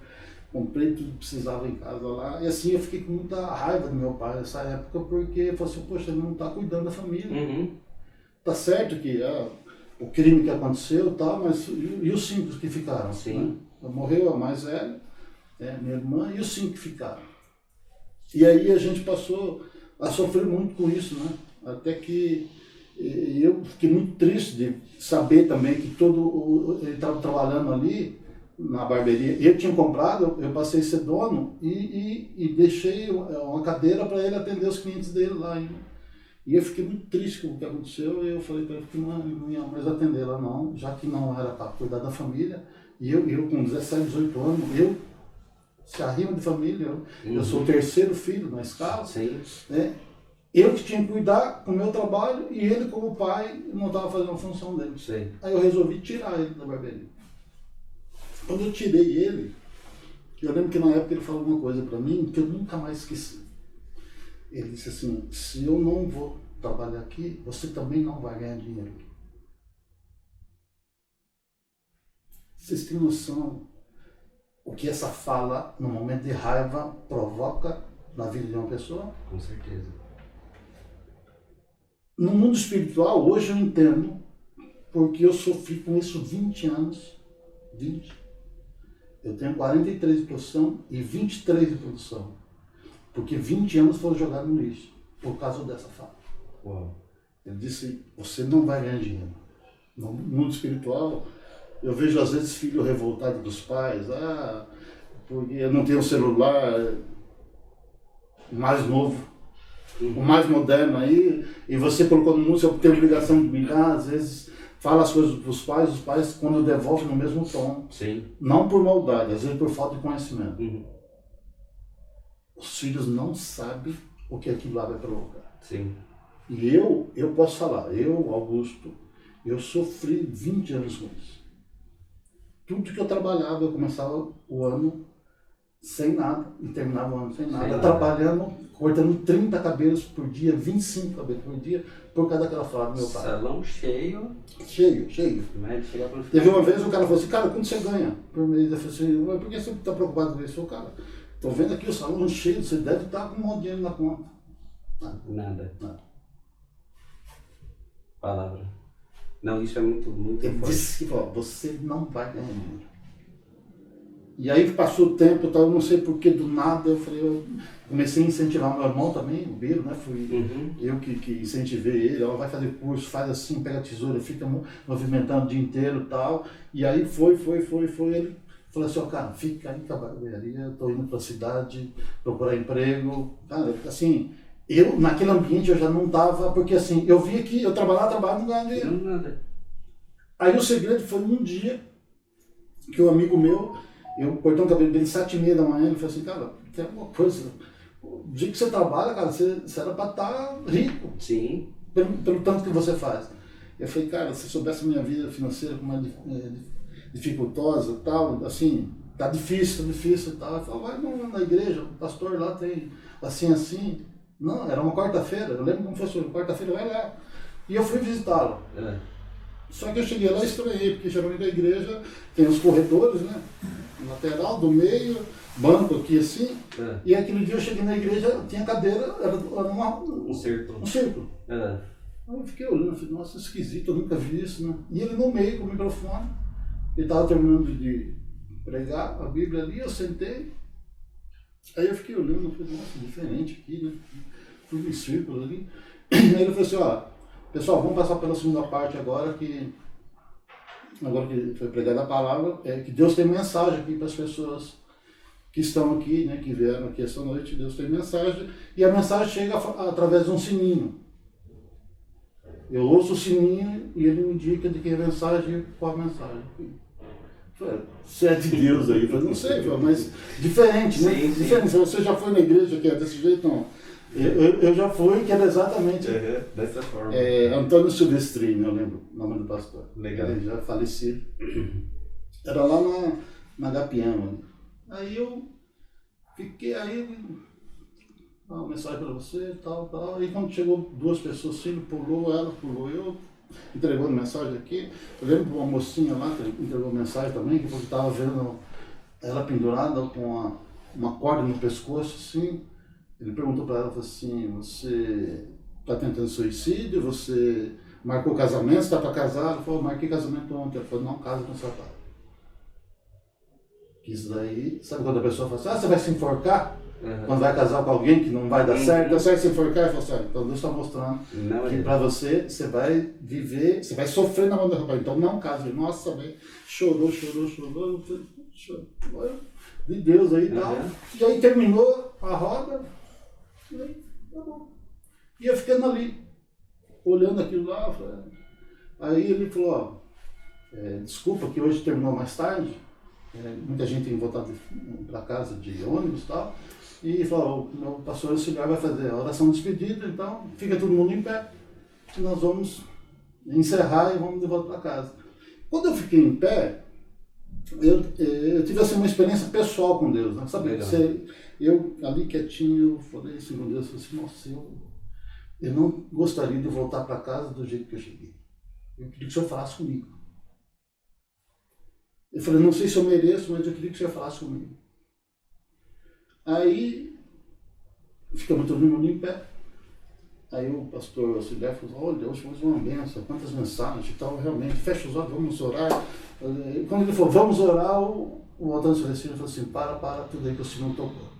comprei tudo que precisava em casa lá. E assim eu fiquei com muita raiva do meu pai nessa época, porque eu falei assim, poxa, ele não está cuidando da família. Tá certo que o crime que aconteceu e tal, mas e os 5 que ficaram? Sim. Né? Morreu a mais velha, minha irmã, e os 5 que ficaram. E aí a gente passou a sofrer muito com isso, né? Até que eu fiquei muito triste de saber também que ele estava trabalhando ali na barbearia. Eu tinha comprado, eu passei a ser dono e deixei uma cadeira para ele atender os clientes dele lá. E eu fiquei muito triste com o que aconteceu, e eu falei para ele que não ia mais atender lá não, já que não era para cuidar da família. E eu com 17, 18 anos, se arrima de família, eu sou o terceiro filho na escala, né? Eu que tinha que cuidar com o meu trabalho e ele como pai não estava fazendo a função dele. Aí eu resolvi tirar ele da barbearia. Quando eu tirei ele, eu lembro que na época ele falou uma coisa para mim que eu nunca mais esqueci. Ele disse assim, se eu não vou trabalhar aqui, você também não vai ganhar dinheiro. Vocês têm noção o que essa fala, no momento de raiva, provoca na vida de uma pessoa? Com certeza. No mundo espiritual, hoje eu entendo, porque eu sofri com isso 20 anos. 20. Eu tenho 43 de profissão e 23 de produção. Porque 20 anos foram jogados no lixo, por causa dessa fala. Uau. Ele disse, você não vai ganhar dinheiro. No mundo espiritual, eu vejo às vezes filho revoltado dos pais, porque eu não tenho um celular mais novo, o mais moderno aí, e você colocou no mundo, você tem a obrigação de brigar, às vezes fala as coisas para os pais quando devolvem no mesmo tom. Não por maldade, às vezes por falta de conhecimento. Os filhos não sabem o que aquilo lá vai provocar. E eu posso falar, Augusto, eu sofri 20 anos com isso. Tudo que eu trabalhava, eu começava o ano sem nada e terminava o ano sem nada. Trabalhando, cortando 30 cabelos por dia, 25 cabelos por dia, por causa daquela fala do meu pai. Salão cheio. Cheio. Teve uma vez o cara falou assim, cara, quanto você ganha por mês? Eu falei assim, por que você está preocupado com isso? Eu falei, cara, tô vendo aqui o salão cheio, você deve estar com um monte de dinheiro na conta. Nada. Palavra. Não, isso é muito Ele forte. disse que você não vai ganhar dinheiro. E aí passou o tempo, eu não sei por que do nada, eu comecei a incentivar meu irmão também, o Biro, né? Fui eu que incentivei ele, vai fazer curso, faz assim, pega a tesoura, fica movimentando o dia inteiro e tal. E aí foi, ele falou assim, cara, fica aí com a barbearia, eu tô indo pra cidade procurar emprego. Cara, assim, eu naquele ambiente eu já não tava, porque assim, eu via que eu trabalhava, não ganhava dinheiro. Nada. Aí o segredo foi um dia que um amigo meu, eu cortei o cabelo dele 7h30 da manhã, ele falou assim, cara, tem alguma coisa, o dia que você trabalha, cara, você era pra estar rico. pelo tanto que você faz. Eu falei, cara, se soubesse a minha vida financeira como é dificultosa e tal, assim, tá difícil e tal. Eu falei, vai na igreja, o pastor lá tem assim. Não, era uma quarta-feira, eu lembro como fosse, quarta-feira vai lá. E eu fui visitá-lo. Só que eu cheguei lá e estranhei, porque geralmente a igreja tem os corredores, né? Lateral, do meio, banco aqui assim. E aquele dia eu cheguei na igreja, tinha cadeira, era um círculo. Aí eu fiquei olhando, falei, nossa, esquisito, eu nunca vi isso, né? E ele no meio com o microfone, ele estava terminando de pregar a Bíblia ali, eu sentei. Aí eu fiquei olhando, falei, nossa, diferente aqui, né? Fui no círculo ali. Aí ele falou assim, ó, pessoal, vamos passar pela segunda parte agora que foi pregada a palavra, que Deus tem mensagem aqui para as pessoas que estão aqui, né, que vieram aqui essa noite, Deus tem mensagem, e a mensagem chega através de um sininho. Eu ouço o sininho e ele me indica de quem é a mensagem, qual a mensagem. Você é de Deus aí? Eu falei, não sei, mas diferente, né? Sim. Diferente. Você já foi na igreja que é desse jeito? Não. Eu já fui, que era exatamente dessa forma. Antônio Silvestrini, eu lembro o nome do pastor. Legal. Ele já falecido. Era lá na Gapiama. Aí eu fiquei aí, uma mensagem para você, tal. Aí quando chegou duas pessoas, assim, ela pulou, eu entregou a mensagem aqui. Eu lembro de uma mocinha lá que entregou a mensagem também, que estava vendo ela pendurada com uma corda no pescoço, assim. Ele perguntou para ela, falou assim, você está tentando suicídio? Você marcou casamento? Você está para casar? Ela falou, marquei casamento ontem. Ela falou, não, casa com seu pai. Isso daí, sabe quando a pessoa fala assim, você vai se enforcar? Quando vai casar com alguém que não vai dar certo, dá certo se enforcar? Eu falo assim, então Deus está mostrando que para você vai viver, você vai sofrer na mão do rapaz, então não casa. Nossa, velho, chorou, de Deus aí e tal. E aí terminou a roda, e aí, tá bom. E eu ficando ali, olhando aquilo lá, aí ele falou, desculpa que hoje terminou mais tarde, muita gente tem voltado para casa de ônibus e tal, e falou, o meu pastor auxiliar vai fazer a oração de despedida, então fica todo mundo em pé, e nós vamos encerrar e vamos de volta para casa. Quando eu fiquei em pé, eu tive assim, uma experiência pessoal com Deus, né? Sabe? Eu ali quietinho, eu falei assim com Deus, falei assim, nossa, eu não gostaria de voltar para casa do jeito que eu cheguei. Eu queria que o Senhor falasse comigo. Eu falei, não sei se eu mereço, mas eu queria que o Senhor falasse comigo. Aí, ficamos todo mundo em pé. Aí o pastor auxiliar falou, olha, hoje foi uma benção, quantas mensagens e tal, realmente, fecha os olhos, vamos orar. Quando ele falou, vamos orar, o Antônio Celestino falou assim, para tudo aí que o Senhor tocou.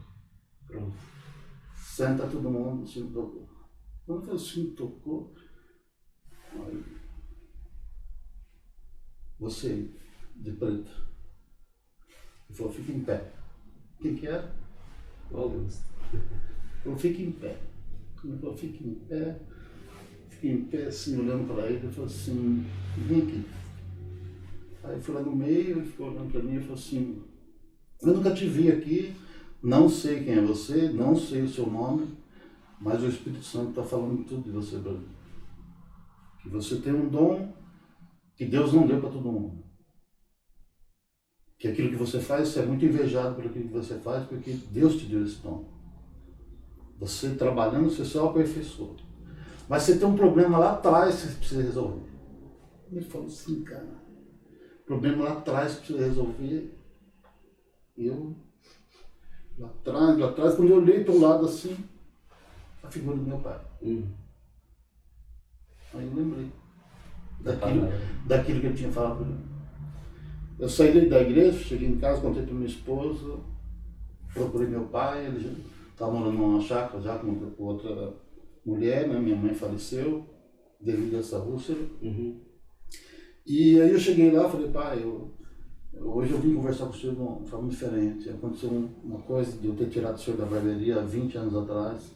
Pronto. Senta todo mundo, o Senhor tocou. Quando o Senhor tocou, aí, você de preto. Ele falou, fica em pé. Quem que era? Augusto. Ele falou, fica em pé. Ele falou, fica em pé. Fiquei em pé, assim, olhando para ele. Ele falou assim, vem aqui. Aí foi lá no meio, ele ficou olhando para mim e falou assim, eu nunca te vi aqui, não sei quem é você, não sei o seu nome, mas o Espírito Santo está falando tudo de você para mim. Que você tem um dom que Deus não deu para todo mundo. Que aquilo que você faz, você é muito invejado por aquilo que você faz, porque Deus te deu esse dom. Você trabalhando, você só aperfeiçoou. Mas você tem um problema lá atrás que você precisa resolver. Ele falou assim, cara, problema lá atrás que precisa resolver. Eu, lá atrás, quando eu olhei para o lado assim, a figura do meu pai. Aí eu lembrei daquilo que eu tinha falado para ele. Eu saí da igreja, cheguei em casa, contei para minha esposa, procurei meu pai, ele já estava morando numa chácara já com outra mulher, né? Minha mãe faleceu devido a essa úlcera. E aí eu cheguei lá e falei, pai, hoje eu vim conversar com o senhor de uma forma diferente. Aconteceu uma coisa de eu ter tirado o senhor da barbearia há 20 anos atrás.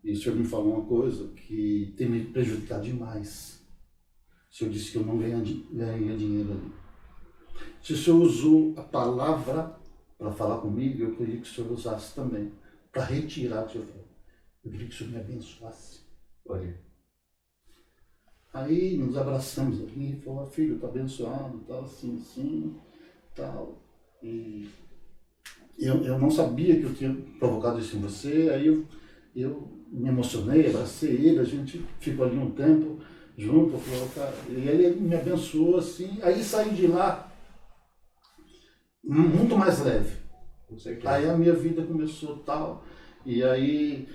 E o senhor me falou uma coisa que tem me prejudicado demais. O senhor disse que eu não ganharia dinheiro ali. Se o senhor usou a palavra para falar comigo, eu queria que o senhor usasse também, para retirar o que o senhor falou. Eu queria que o senhor me abençoasse. Olha. Aí nos abraçamos ali, falou, filho, tá abençoado, tal, assim, tal. E eu não sabia que eu tinha provocado isso em você, aí eu me emocionei, abracei ele, a gente ficou ali um tempo junto, falou, cara, e ele me abençoou assim, aí saí de lá muito mais leve. Aí a minha vida começou tal, e aí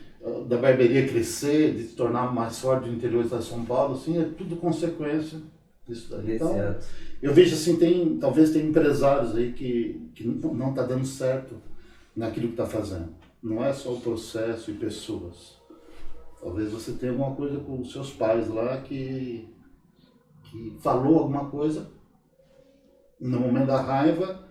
da barbearia crescer, de se tornar mais forte no interior de São Paulo, assim, é tudo consequência disso daí. Então, eu vejo assim, talvez tem empresários aí que não está dando certo naquilo que está fazendo. Não é só o processo e pessoas. Talvez você tenha alguma coisa com os seus pais lá que falou alguma coisa no momento da raiva.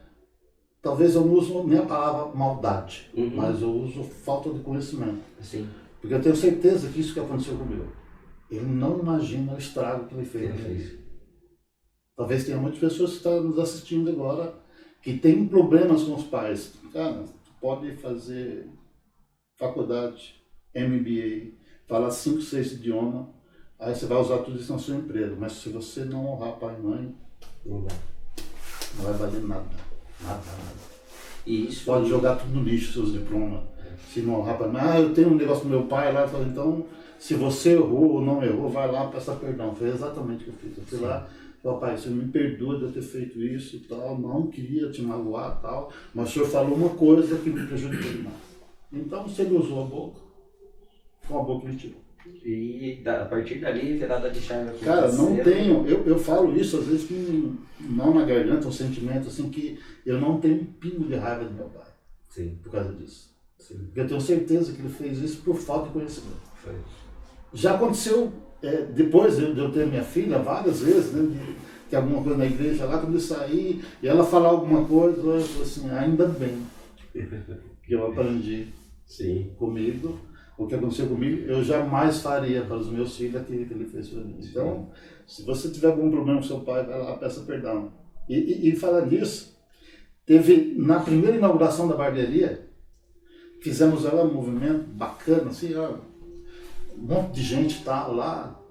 Talvez eu não uso nem a palavra maldade, mas eu uso falta de conhecimento. Sim. Porque eu tenho certeza que isso que aconteceu comigo, ele não imagina o estrago que ele fez. Talvez tenha muitas pessoas que estão nos assistindo agora que têm problemas com os pais. Cara, tu pode fazer faculdade, MBA, falar 5, 6 idiomas, aí você vai usar tudo isso na sua empresa. Mas se você não honrar pai e mãe, não vai valer nada. Nada. Isso. Pode jogar tudo no lixo, seus diplomas. Se não honrar pai e mãe, eu tenho um negócio do meu pai lá, então se você errou ou não errou, vai lá peça perdão. Foi exatamente o que eu fiz. Eu fui lá. Pai, você me perdoa de eu ter feito isso e tal, não queria te magoar e tal, mas o senhor falou uma coisa que me prejudicou demais. Então, se ele usou a boca, com a boca ele tirou. E a partir dali, virada de chave. Cara, não tenho, eu falo isso às vezes com não na garganta, um sentimento assim que eu não tenho um pingo de raiva do meu pai. Sim. Por causa disso. Sim. Porque eu tenho certeza que ele fez isso por falta de conhecimento. Foi. Já aconteceu, depois de eu ter minha filha, várias vezes, né, de alguma coisa na igreja lá, quando eu saí e ela falar alguma coisa, eu falei assim, ainda bem que eu aprendi comigo, o que aconteceu comigo, eu jamais faria para os meus filhos aquilo que ele fez para mim. Então, se você tiver algum problema com seu pai, vai lá, peça perdão. E falar nisso, teve, na primeira inauguração da barbearia, fizemos ela um movimento bacana, assim, ó, um monte de gente tá lá,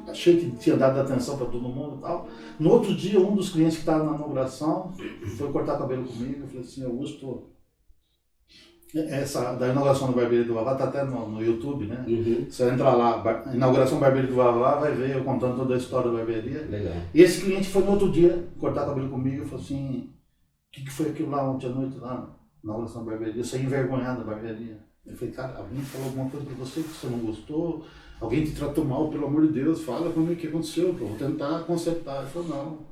achei que tinha dado atenção para todo mundo e tal. No outro dia, um dos clientes que estava na inauguração foi cortar cabelo comigo. Eu falei assim, Augusto, essa da inauguração da barbearia do Vavá está até no YouTube, né? Você entra lá, inauguração da barbearia do Vavá, vai ver eu contando toda a história da barbearia. Legal. E esse cliente foi no outro dia cortar cabelo comigo e falou assim, o que foi aquilo lá ontem à noite lá na inauguração da barbearia? Eu saí envergonhado da barbearia. Eu falei, cara, alguém falou alguma coisa para você que você não gostou? Alguém te tratou mal, pelo amor de Deus, fala comigo o que aconteceu, eu vou tentar consertar. Ele falou, não,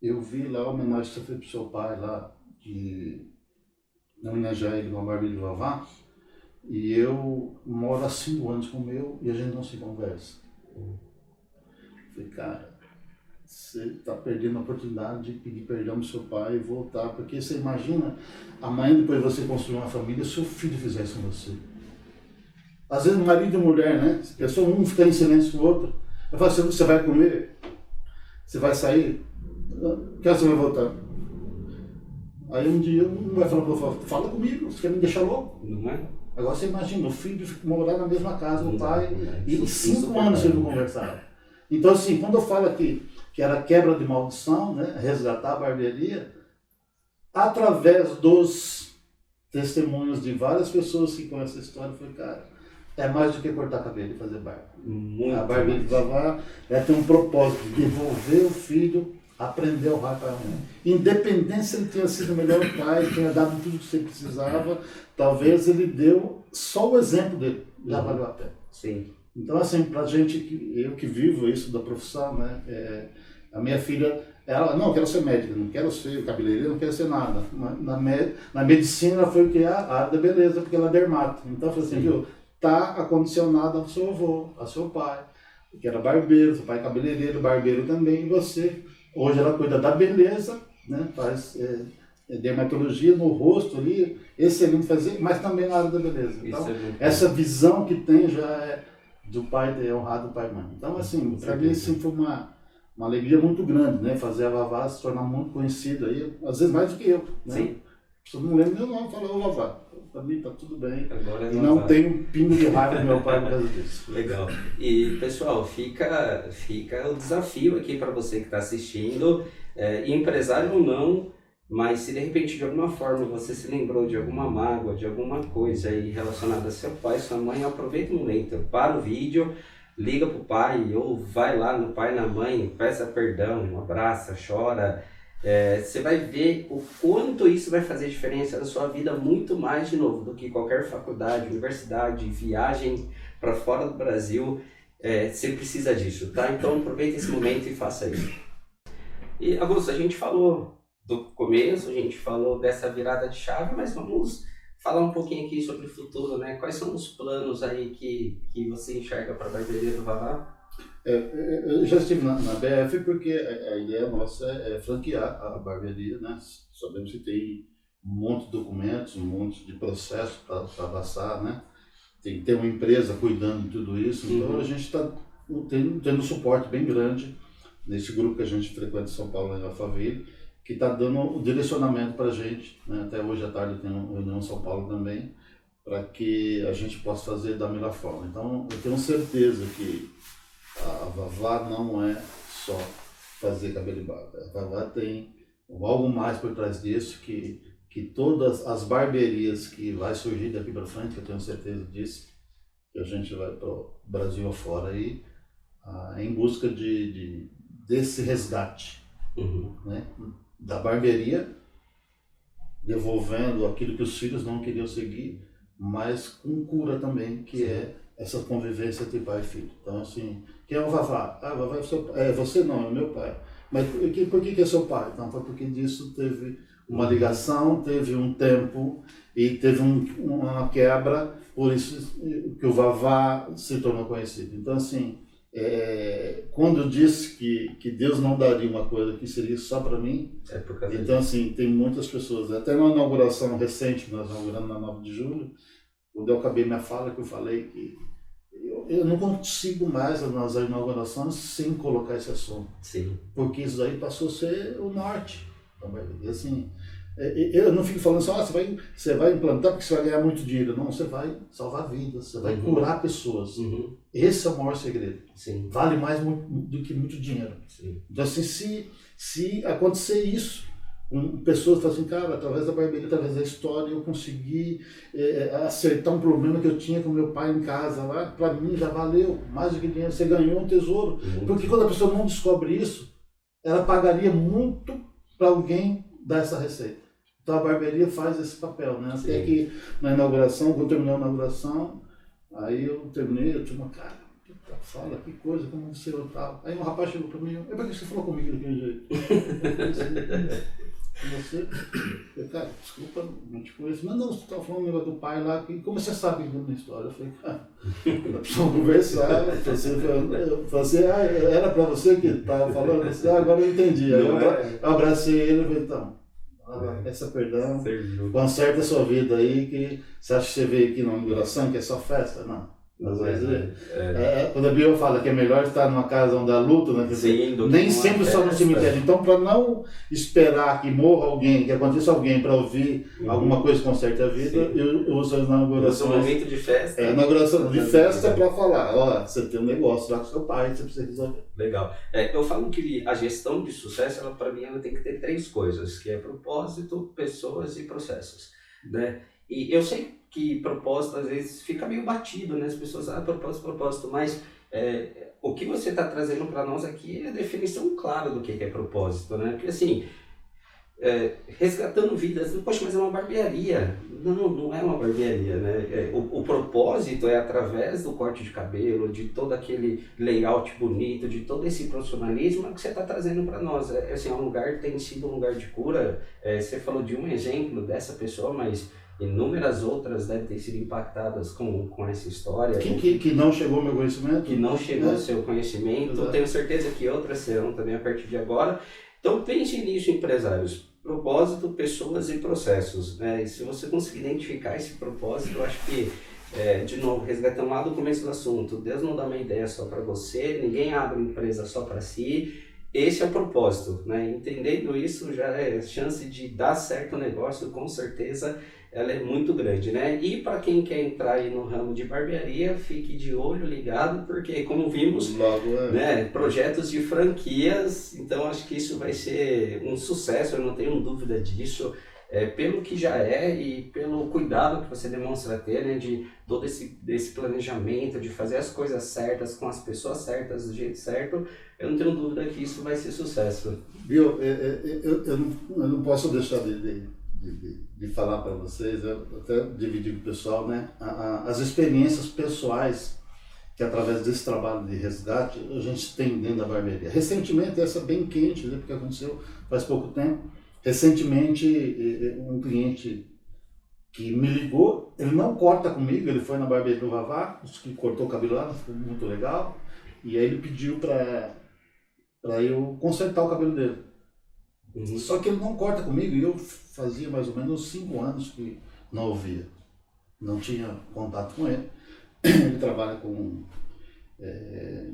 eu vi lá a homenagem que você fez pro seu pai lá, de homenagear ele com a barbearia do Vavá, e eu moro há 5 anos com o meu e a gente não se conversa. Eu falei, cara, você está perdendo a oportunidade de pedir perdão pro seu pai e voltar, porque você imagina, amanhã depois de você construir uma família, seu filho fizer isso com você. Às vezes marido e mulher, né? Se a pessoa um fica em silêncio com o outro, eu falo assim, você vai comer? Você vai sair? Que hora você vai voltar? Aí um dia um vai falar para o outro, fala comigo, você quer me deixar louco? Não é? Agora você imagina, o filho morar na mesma casa, o pai, e Isso 5 anos eles não conversaram. Então assim, quando eu falo aqui que era quebra de maldição, né? Resgatar a barbearia, através dos testemunhos de várias pessoas que conhecem a história, eu falei, cara, é mais do que cortar cabelo e fazer barba. A barbearia de Vavá tem um propósito de devolver o filho, aprender a honrar pai e mãe. Independente se ele tenha sido o melhor pai, tenha dado tudo que você precisava, talvez ele deu só o exemplo dele, já valeu a pena. Sim. Então, assim, pra gente, eu que vivo isso da profissão, né, a minha filha, ela, não, eu quero ser médica, não quero ser cabeleireira, não quero ser nada. Na medicina foi o que? A área da beleza, porque ela é dermato. Então, eu falei assim, viu, tá acondicionado ao seu avô, ao seu pai, que era barbeiro, seu pai é cabeleireiro, barbeiro também, e você. Hoje ela cuida da beleza, né, faz dermatologia no rosto ali, excelente fazer, mas também na área da beleza. Então, essa visão que tem já é do pai ter honrado o pai e mãe. Então, assim, para mim assim, foi uma alegria muito grande, né? Fazer a Vavá se tornar muito conhecido aí, às vezes mais do que eu, né? Sim. Se eu não lembro meu nome, fala, ô Vavá, pra mim tá tudo bem. Agora E não tem um pingo de raiva do meu pai por causa disso. Legal. E, pessoal, fica o desafio aqui para você que está assistindo, empresário ou não, mas se de repente de alguma forma você se lembrou de alguma mágoa, de alguma coisa aí relacionada a seu pai, sua mãe, aproveita o momento, para o vídeo, liga pro pai ou vai lá no pai, na mãe, peça perdão, abraça, chora. Você vai ver o quanto isso vai fazer diferença na sua vida, muito mais, de novo, do que qualquer faculdade, universidade, viagem para fora do Brasil. Você precisa disso, tá? Então aproveita esse momento e faça isso. E, Augusto, a gente falou do começo, a gente falou dessa virada de chave, mas vamos falar um pouquinho aqui sobre o futuro, né? Quais são os planos aí que você enxerga para a barbearia do Vavá? Eu já estive na BF porque a ideia nossa é franquear a barbearia, né? Sabemos que tem um monte de documentos, um monte de processos para passar, né? Tem que ter uma empresa cuidando de tudo isso, então a gente está tendo um suporte bem grande nesse grupo que a gente frequenta em São Paulo, em Alphaville, que está dando o direcionamento para a gente, né? Até hoje à tarde tem uma reunião em São Paulo também, para que a gente possa fazer da melhor forma. Então eu tenho certeza que a Vavá não é só fazer cabelo e barba. A Vavá tem algo mais por trás disso, que todas as barbearias que vai surgir daqui para frente, que eu tenho certeza disso, que a gente vai para o Brasil afora aí, em busca desse resgate, né? Da barbearia, devolvendo aquilo que os filhos não queriam seguir, mas com cura também, que é essa convivência entre pai e filho. Então, assim, quem é o Vavá? Ah, Vavá é seu pai. Você não, é meu pai. Mas por que é seu pai? Então, foi porque disso teve uma ligação, teve um tempo e teve uma quebra, por isso que o Vavá se tornou conhecido. Então, assim, quando eu disse que Deus não daria uma coisa que seria só para mim, então, assim, tem muitas pessoas, até na inauguração recente, que nós inauguramos na 9 de julho, quando eu acabei minha fala, que eu falei que eu não consigo mais nas inaugurações sem colocar esse assunto. Sim. Porque isso aí passou a ser o norte. E assim, eu não fico falando só, você vai implantar porque você vai ganhar muito dinheiro. Não, você vai salvar vidas, você vai curar pessoas. Esse é o maior segredo. Sim. Vale mais do que muito dinheiro. Sim. Então, assim, se acontecer isso, pessoas falam assim, cara, através da barbearia, através da história, eu consegui acertar um problema que eu tinha com meu pai em casa lá, para mim já valeu, mais do que dinheiro, você ganhou um tesouro. Porque quando a pessoa não descobre isso, ela pagaria muito para alguém dar essa receita. Então a barbearia faz esse papel, né? Até que na inauguração, quando terminou a inauguração, aí eu terminei, eu tinha uma cara, fala, que coisa, como você ou tal. Aí um rapaz chegou para mim, por que você falou comigo daquele jeito? Você, cara, desculpa, não te conheço, mas não, você estava falando um negócio do pai lá, como você sabe da minha história? Eu falei, cara, nós precisamos conversar. Eu falei, era para você que estava falando? Você, agora eu entendi. Aí eu abracei ele e falei, então, peça perdão, conserta a sua vida aí, que você acha que você veio aqui na inauguração, que é só festa? Não. Às vezes, quando a Bíblia fala que é melhor estar numa casa onde há luto, né? Nem sempre só no cemitério. Então, para não esperar que morra alguém, que aconteça alguém para ouvir alguma coisa que conserte a vida, eu uso as inaugurações. Um momento de festa. Inauguração de festa para falar, ó, você tem um negócio lá com seu pai, você precisa resolver. Legal. Eu falo que a gestão de sucesso, para mim, ela tem que ter 3 coisas, que é propósito, pessoas e processos, né? E eu sei que propósito às vezes fica meio batido, né? As pessoas, propósito, mas o que você está trazendo para nós aqui é a definição clara do que é propósito, né? Porque assim, resgatando vidas, poxa, mas é uma barbearia. Não é uma barbearia, né? O propósito é através do corte de cabelo, de todo aquele layout bonito, de todo esse profissionalismo que você está trazendo para nós. Assim, é um lugar, tem sido um lugar de cura. Você falou de um exemplo dessa pessoa, mas inúmeras outras devem ter sido impactadas com essa história. Que não chegou ao meu conhecimento. Que não chegou ao seu conhecimento. Exato. Tenho certeza que outras serão também a partir de agora. Então pense nisso, empresários. Propósito, pessoas e processos. E se você conseguir identificar esse propósito, eu acho que, de novo, resgatando lá do começo do assunto, Deus não dá uma ideia só para você, ninguém abre uma empresa só para si. esse é o propósito, né? Entendendo isso, já é chance de dar certo o negócio, com certeza ela é muito grande, né? E para quem quer entrar aí no ramo de barbearia, fique de olho ligado, porque como vimos, Logo, né, projetos de franquias, então acho que isso vai ser um sucesso, eu não tenho dúvida disso. Pelo que já é e pelo cuidado que você demonstra ter, né, de todo desse planejamento, de fazer as coisas certas, com as pessoas certas, do jeito certo, eu não tenho dúvida que isso vai ser sucesso. Viu, eu não posso deixar de falar para vocês, eu até dividir com o pessoal, né, as experiências pessoais que através desse trabalho de resgate a gente tem dentro da barbearia. Recentemente, essa bem quente, né, porque aconteceu faz pouco tempo, recentemente um cliente que me ligou, ele não corta comigo, ele foi na barbearia do Vavá, que cortou o cabelo lá, ficou muito legal, e aí ele pediu para eu consertar o cabelo dele. Uhum. Só que ele não corta comigo e eu fazia mais ou menos 5 anos que não ouvia, não tinha contato com ele. Ele trabalha com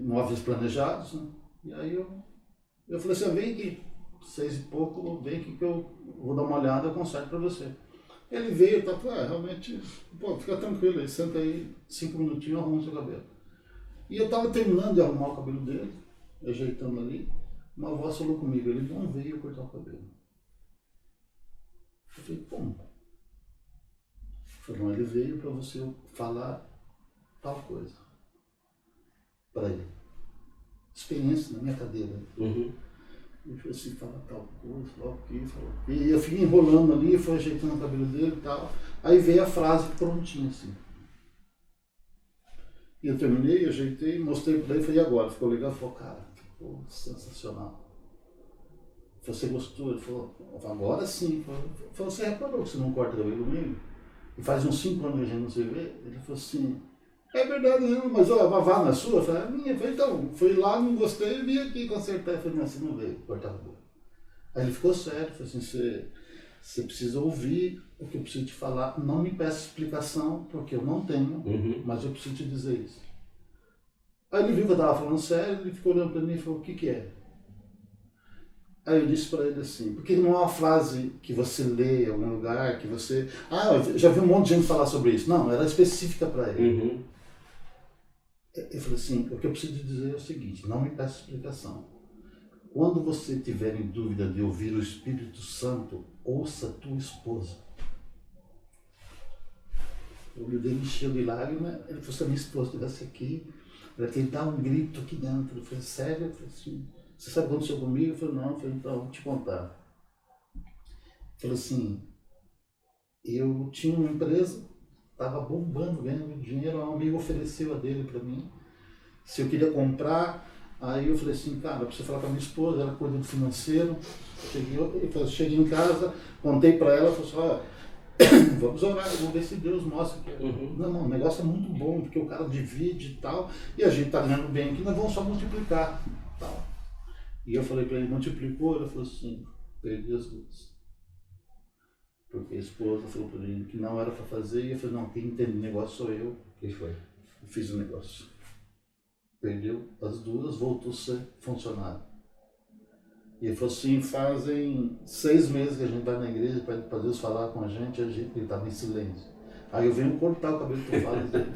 móveis planejados, né? E aí eu falei assim, vem aqui, 6 e pouco, vem aqui que eu vou dar uma olhada, eu conserto para você. Ele veio e falou, realmente, pô, fica tranquilo aí, senta aí 5 minutinhos, arruma o seu cabelo. E eu estava terminando de arrumar o cabelo dele, ajeitando ali, uma voz falou comigo, ele não veio cortar o cabelo. Eu falei, como? Ele falou, não, ele veio para você falar tal coisa para ele. Experiência na minha cadeira. Uhum. Ele falou assim, fala tal coisa, fala o quê, fala o quê. E eu fiquei enrolando ali, foi ajeitando o cabelo dele e tal. Aí veio a frase prontinha assim. E eu terminei, ajeitei, mostrei para ele, falei, e agora? Ficou legal? Ele falou, cara, ficou sensacional. Você gostou? Ele falou, agora sim. Ele falou, você reparou que você não corta cabelo comigo? E faz uns 5 anos que a gente não se vê? Ele falou assim, é verdade, não, mas a Vavá na sua? Eu falei, a minha. Eu falei, então, fui lá, não gostei, vim aqui consertar. Eu falei, não, você não veio cortar cabelo. Aí ele ficou sério, falou assim, você precisa ouvir o que eu preciso te falar, não me peça explicação, porque eu não tenho, mas eu preciso te dizer isso. Aí ele viu que eu estava falando sério, ele ficou olhando para mim e falou, o que é? Aí eu disse para ele assim, porque não é uma frase que você lê em algum lugar, que você... eu já vi um monte de gente falar sobre isso. Não, era específica para ele. Uhum. Eu falei assim, o que eu preciso dizer é o seguinte, não me peça explicação. Quando você tiver em dúvida de ouvir o Espírito Santo, ouça tua esposa. O olho dele encheu de lágrimas, ele falou, se a minha esposa estivesse aqui, ela ia dar um grito aqui dentro. Eu falei, sério? Eu falei assim, você sabe o que aconteceu comigo? Eu falei, não. Eu falei, então, vou te contar. Eu falei assim, eu tinha uma empresa, estava bombando, ganhando dinheiro, um amigo ofereceu a dele para mim, se eu queria comprar. Aí eu falei assim, cara, eu preciso falar com a minha esposa, ela cuida do financeiro. Cheguei em casa, contei para ela, falei assim, vamos orar, vamos ver se Deus mostra que não, o negócio é muito bom, porque o cara divide e tal, e a gente está ganhando bem aqui, nós vamos só multiplicar. Tal. E eu falei para ele, multiplicou? Ele falou assim, perdi as duas. Porque a esposa falou para ele que não era para fazer, e eu falei, não, quem entende o negócio sou eu. Que foi? Eu fiz o negócio. Perdeu as duas, voltou a ser funcionário. E ele falou assim, fazem 6 meses que a gente vai na igreja para Deus falar com a gente ele estava em silêncio. Aí eu venho cortar o cabelo que eu falo dele.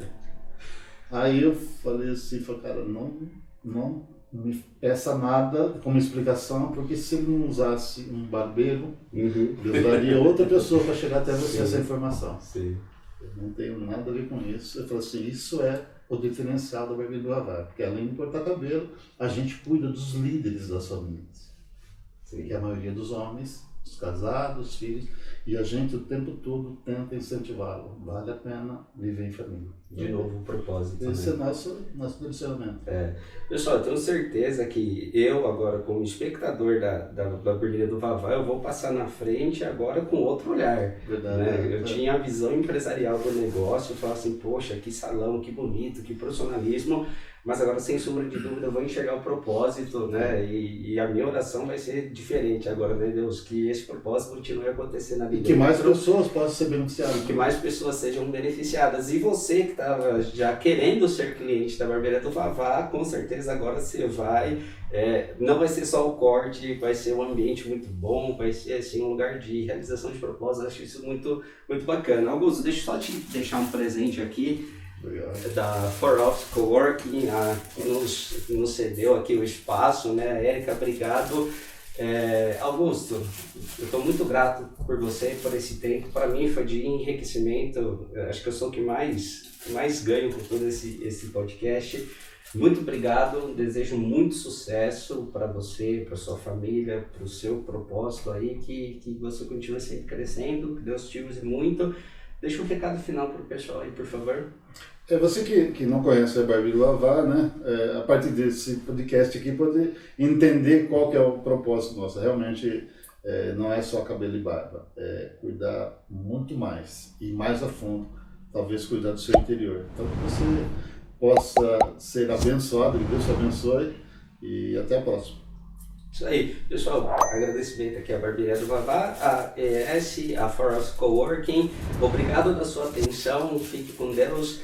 Aí eu falei assim, cara, não me peça nada como explicação, porque se ele não usasse um barbeiro, Deus daria outra pessoa para chegar até você essa informação. Sim. Eu não tenho nada a ver com isso. Eu falei assim, isso é o diferencial da barbearia do Vavá, porque além de cortar cabelo, a gente cuida dos líderes das famílias. Sim. Que é a maioria dos homens, os casados, os filhos, e a gente o tempo todo tenta incentivá-lo. Vale a pena viver em família. De novo, o propósito. Esse é nosso direcionamento. Pessoal, eu tenho certeza que eu agora, como espectador da barbearia do Vavá, eu vou passar na frente agora com outro olhar. Verdade. Né? Eu tinha a visão empresarial do negócio, eu falava assim, poxa, que salão, que bonito, que profissionalismo, mas agora, sem sombra de dúvida, eu vou enxergar o propósito, né? E a minha oração vai ser diferente agora, né, Deus? Que esse propósito continue acontecendo na vida. E que mais pessoas possam ser beneficiadas. Que mais pessoas sejam beneficiadas. E você que estava já querendo ser cliente da Barbearia do Vavá, com certeza agora você vai. Não vai ser só o corte, vai ser um ambiente muito bom, vai ser assim, um lugar de realização de propósitos. Acho isso muito, muito bacana. Augusto, deixa eu só te deixar um presente aqui. Obrigado. Da For Office Coworking, que nos cedeu aqui o espaço, né? Érica, obrigado. Augusto, eu estou muito grato por você, por esse tempo. Para mim foi de enriquecimento. Acho que eu sou o que mais ganho com todo esse podcast. Muito obrigado, desejo muito sucesso para você, para sua família, para o seu propósito aí, que você continue sempre crescendo, que Deus te use muito. Deixa um recado final para o pessoal aí, por favor. Você que não conhece a Barbearia do Vavá, né? A partir desse podcast aqui, pode entender qual que é o propósito nosso. Realmente não é só cabelo e barba, é cuidar muito mais e mais a fundo, talvez cuidar do seu interior. Então que você possa ser abençoado, que Deus te abençoe e até a próxima. Isso aí, pessoal, agradecimento aqui à Barbearia do Vavá, a ES, a For Us Coworking. Obrigado da sua atenção, fique com Deus.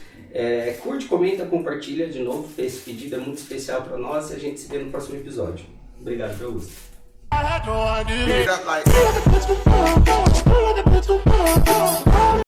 Curte, comenta, compartilha de novo, esse pedido é muito especial para nós e a gente se vê no próximo episódio. Obrigado, meu Augusto.